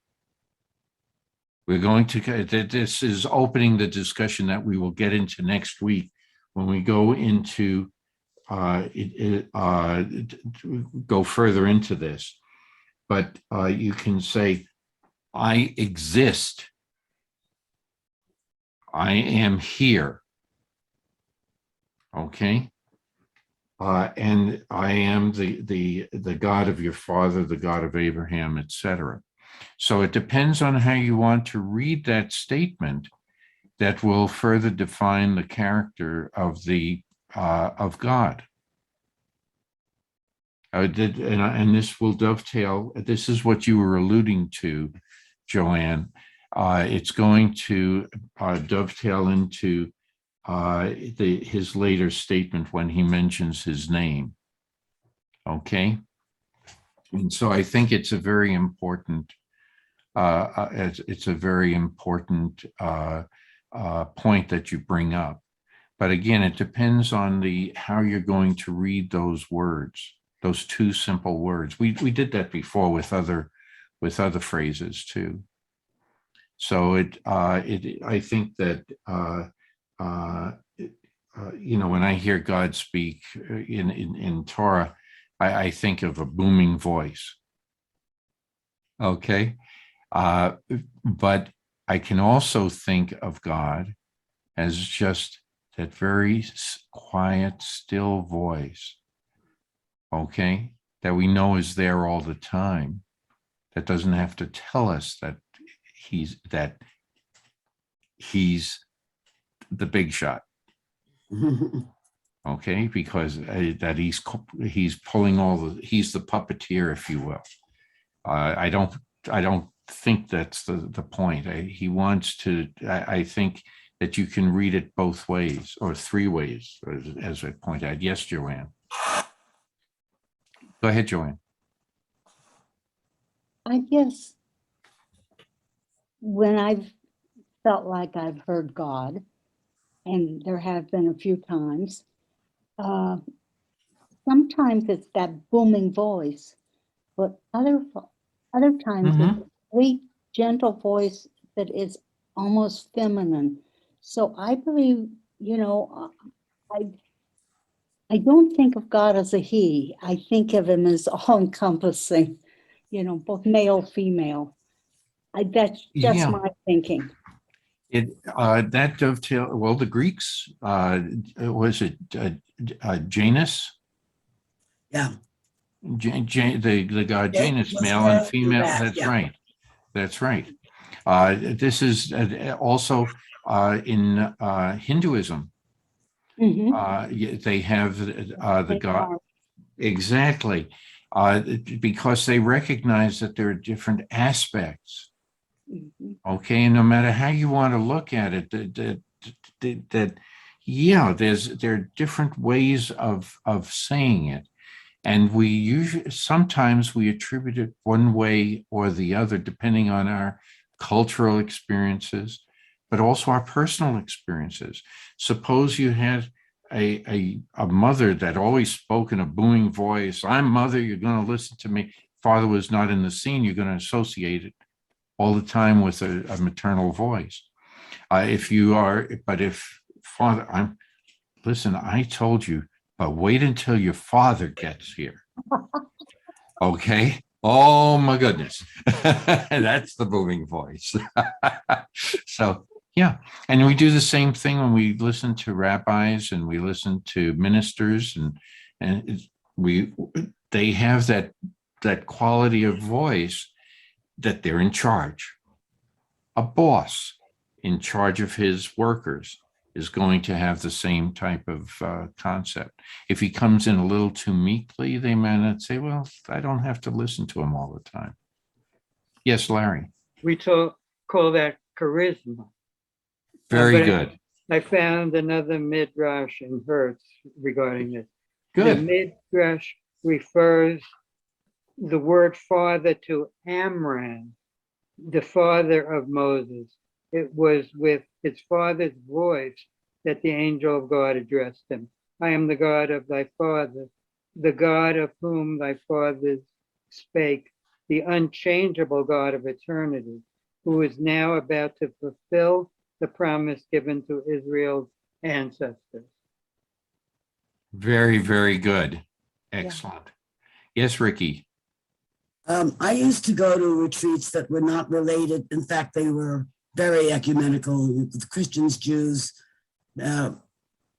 We're going to, this is opening the discussion that we will get into next week when we go into, go further into this. But you can say, I exist. I am here. Okay. And I am the God of your father, the God of Abraham, etc. So it depends on how you want to read that statement that will further define the character of of God. And this will dovetail. This is what you were alluding to, Joanne. It's going to dovetail into his later statement when he mentions his name. Okay. And so I think it's a very important point that you bring up. But again, it depends on how you're going to read those words, those two simple words. We did that before with other phrases too. So I think that when I hear God speak in Torah, I think of a booming voice. Okay. But I can also think of God as just that very quiet, still voice. Okay. That we know is there all the time. That doesn't have to tell us that he's the big shot. Okay, because that he's pulling he's the puppeteer, if you will. I don't think that's the point. He wants to. I think that you can read it both ways or three ways, as I point out. Yes, Joanne. Go ahead, Joanne. I guess when I've felt like I've heard God, and there have been a few times, sometimes it's that booming voice, but other times it's a sweet, gentle voice that is almost feminine. So I believe, I don't think of God as a he. I think of him as all-encompassing, both male, female. That's just my thinking. That dovetail. Well, the Greeks, was it Janus? Yeah. The god Janus, Yes, male and female. that, That's yeah. right. That's right. This is also in Hinduism. They have the god. Exactly. Because they recognize that there are different aspects. Okay, and no matter how you want to look at it, there are different ways of saying it, and sometimes we attribute it one way or the other depending on our cultural experiences, but also our personal experiences. Suppose you had a mother that always spoke in a booming voice. I'm mother, you're going to listen to me. Father was not in the scene, you're going to associate it all the time with a maternal voice. If father, listen, I told you, but wait until your father gets here. Okay. Oh my goodness. That's the booming voice. So, yeah. And we do the same thing when we listen to rabbis and we listen to ministers and they have that quality of voice that they're in charge. A boss in charge of his workers is going to have the same type of concept. If he comes in a little too meekly, they may not say, well, I don't have to listen to him all the time. Yes, Larry. We call that charisma. Very good. I found another midrash in Hertz regarding this. Good. The midrash refers the word father to Amram, the father of Moses. It was with his father's voice that the angel of God addressed him. I am the God of thy father, the God of whom thy fathers spake, the unchangeable God of eternity, who is now about to fulfill the promise given to Israel's ancestors. Very, very good. Excellent. Yeah. Yes, Ricky. I used to go to retreats that were not related. In fact, they were very ecumenical with Christians, Jews,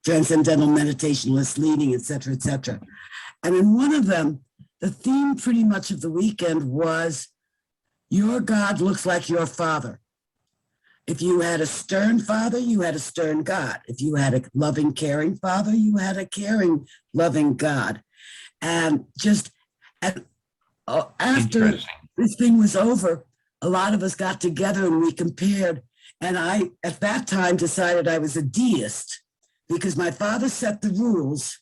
transcendental meditationalists leading, et cetera, et cetera. And in one of them, the theme pretty much of the weekend was, your God looks like your father. If you had a stern father, you had a stern God. If you had a loving, caring father, you had a caring, loving God. And just after this thing was over, a lot of us got together and we compared. And I, at that time, decided I was a deist because my father set the rules,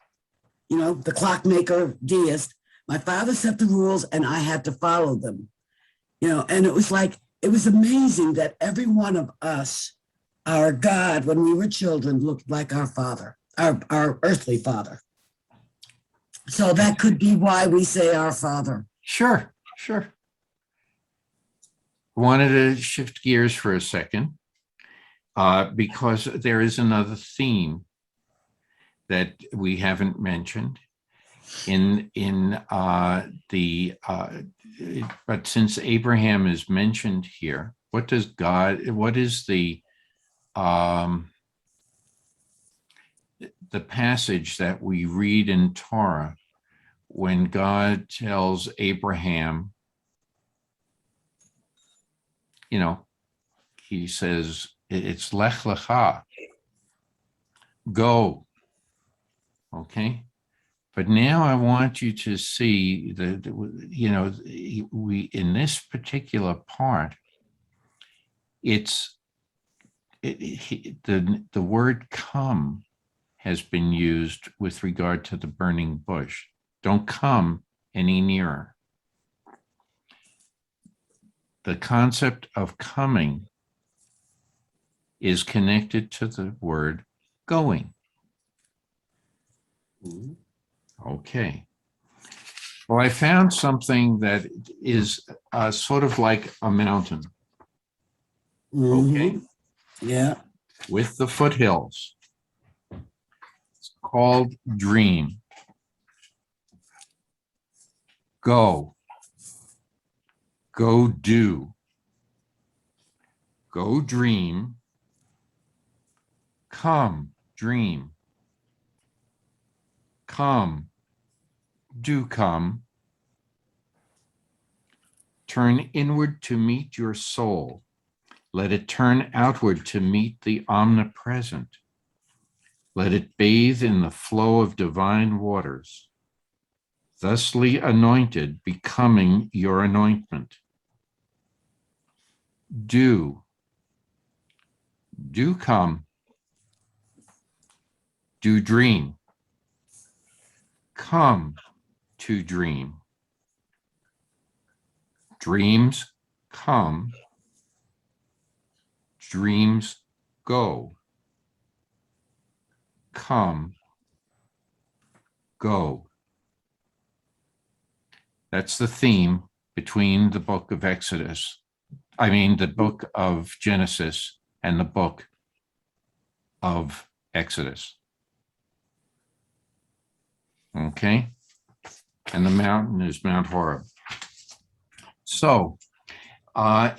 you know, the clockmaker deist. My father set the rules and I had to follow them, you know, and it was like, it was amazing that every one of us, our God, when we were children, looked like our father, our earthly father. So that could be why we say our Father. Sure, sure. Wanted to shift gears for a second because there is another theme that we haven't mentioned but since Abraham is mentioned here, what is the passage that we read in Torah when God tells Abraham, you know, he says, it's Lech Lecha, go, okay? But now I want you to see we in this particular part, the word come has been used with regard to the burning bush. Don't come any nearer. The concept of coming is connected to the word going. Okay. Well, I found something that is sort of like a mountain. Okay. Yeah. With the foothills. It's called dream. Go. Go do. Go dream. Come dream. Come. Do come. Turn inward to meet your soul. Let it turn outward to meet the omnipresent. Let it bathe in the flow of divine waters. Thusly anointed, becoming your anointment. Do come. Do dream. Come to dream. Dreams come. Dreams go. Come. Go. That's the theme between the book of the book of Genesis and the book of Exodus. Okay? And the mountain is Mount Horeb. So there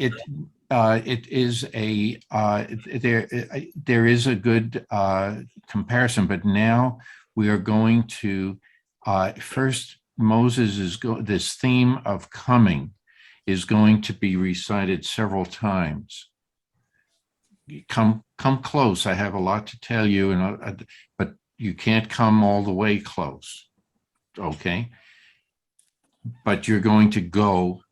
is a good comparison, but now we are going to first this theme of coming is going to be recited several times. Come close. I have a lot to tell you, but you can't come all the way close. Okay? But you're going to go.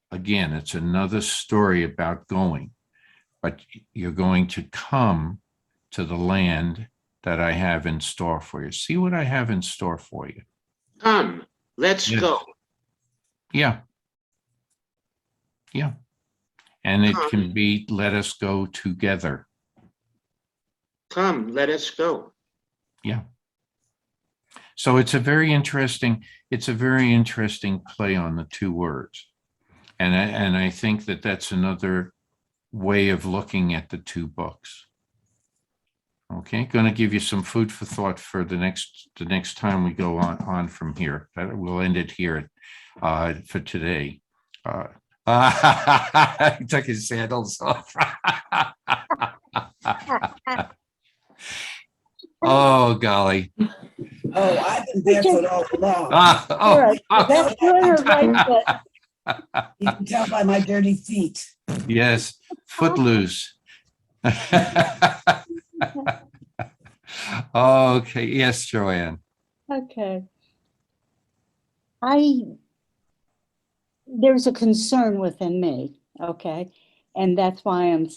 Again, it's another story about going, but you're going to come to the land that I have in store for you. See what I have in store for you. Come, let's go. Yeah. Yeah. And it can be, let us go together. Come, let us go. Yeah. So it's a very interesting play on the two words. And I think that that's another way of looking at the two books. Okay, going to give you some food for thought for the next time we go on from here. We'll end it here for today. He took his sandals off. Oh, golly. Oh, I've been barefoot all along. Right, that's doing her right foot. You can tell by my dirty feet. Yes, footloose. Okay, yes, Joanne. Okay. There's a concern within me, okay? And that's why I'm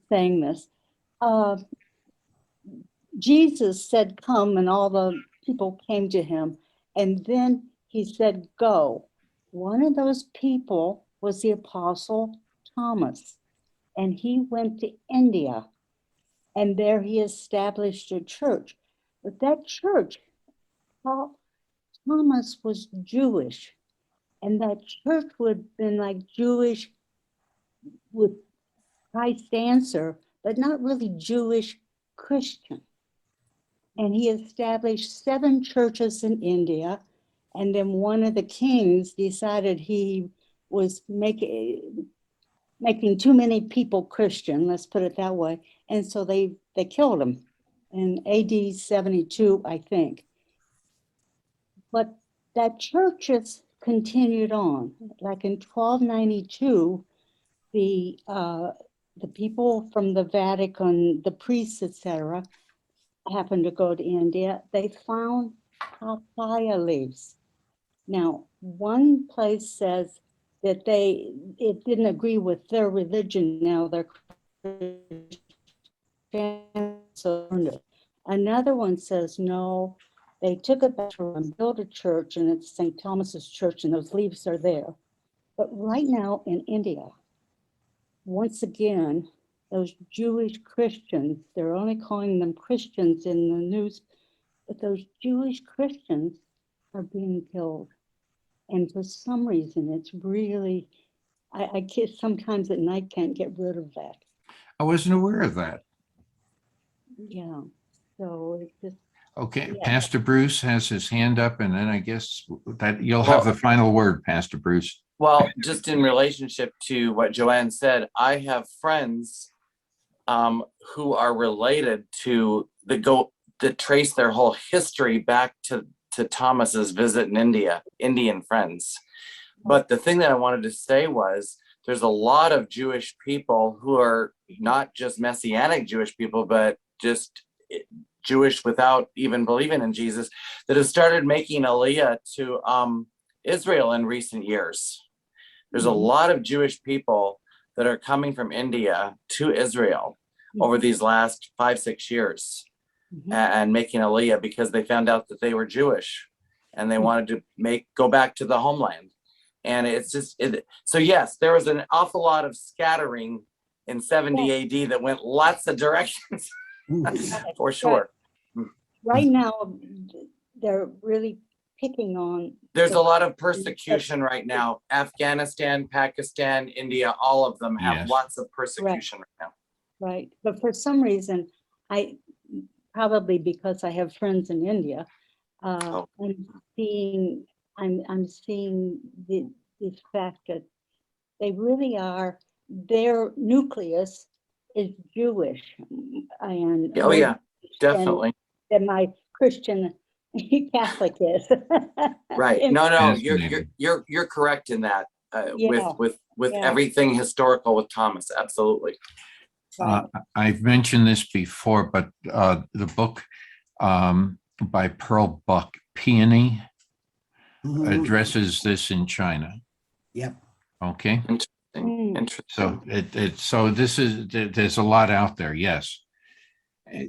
saying this. Jesus said, come, and all the people came to him. And then he said, go. One of those people was the Apostle Thomas. And he went to India. And there he established a church. But that church, Thomas was Jewish. And that church would have been like Jewish with Christ answer, but not really Jewish Christian. And he established 7 churches in India. And then one of the kings decided he was making too many people Christian, let's put it that way. And so they killed him in AD 72, I think. But that church has continued on. Like in 1292, the people from the Vatican, the priests, etc., happened to go to India. They found papaya leaves. Now, one place says that it didn't agree with their religion. Now they're Christian. Another one says no. They took it back and built a church, and it's St. Thomas's Church, and those leaves are there. But right now in India, once again, those Jewish Christians, they're only calling them Christians in the news, but those Jewish Christians are being killed. And for some reason, it's really, I can't, sometimes at night can't get rid of that. I wasn't aware of that. Yeah, so it's just. Okay, Yeah. Pastor Bruce has his hand up, and then I guess that you'll have the final word, Pastor Bruce. Well, just in relationship to what Joanne said, I have friends who are related to that trace their whole history back to Thomas's visit in India, Indian friends. But the thing that I wanted to say was there's a lot of Jewish people who are not just Messianic Jewish people, but just Jewish without even believing in Jesus, that have started making aliyah to Israel in recent years. There's a lot of Jewish people that are coming from India to Israel over these last 5-6 years and making aliyah because they found out that they were Jewish and they wanted to go back to the homeland. And it's just, so yes, there was an awful lot of scattering in 70 AD that went lots of directions for sure. Right now, they're really picking on. There's a lot of persecution right now. Afghanistan, Pakistan, India, all of them have lots of persecution right now. Right, but for some reason, probably because I have friends in India, I'm seeing the fact that they really are, their nucleus is Jewish. And Definitely. And my Christian Catholic is. Right. No, you're correct in that. With everything historical with Thomas, absolutely. I've mentioned this before, but the book by Pearl Buck, Peony, addresses this in China. Yep. Okay. Interesting. So there's a lot out there. Yes.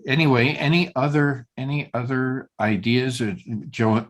Anyway, any other ideas? Joe,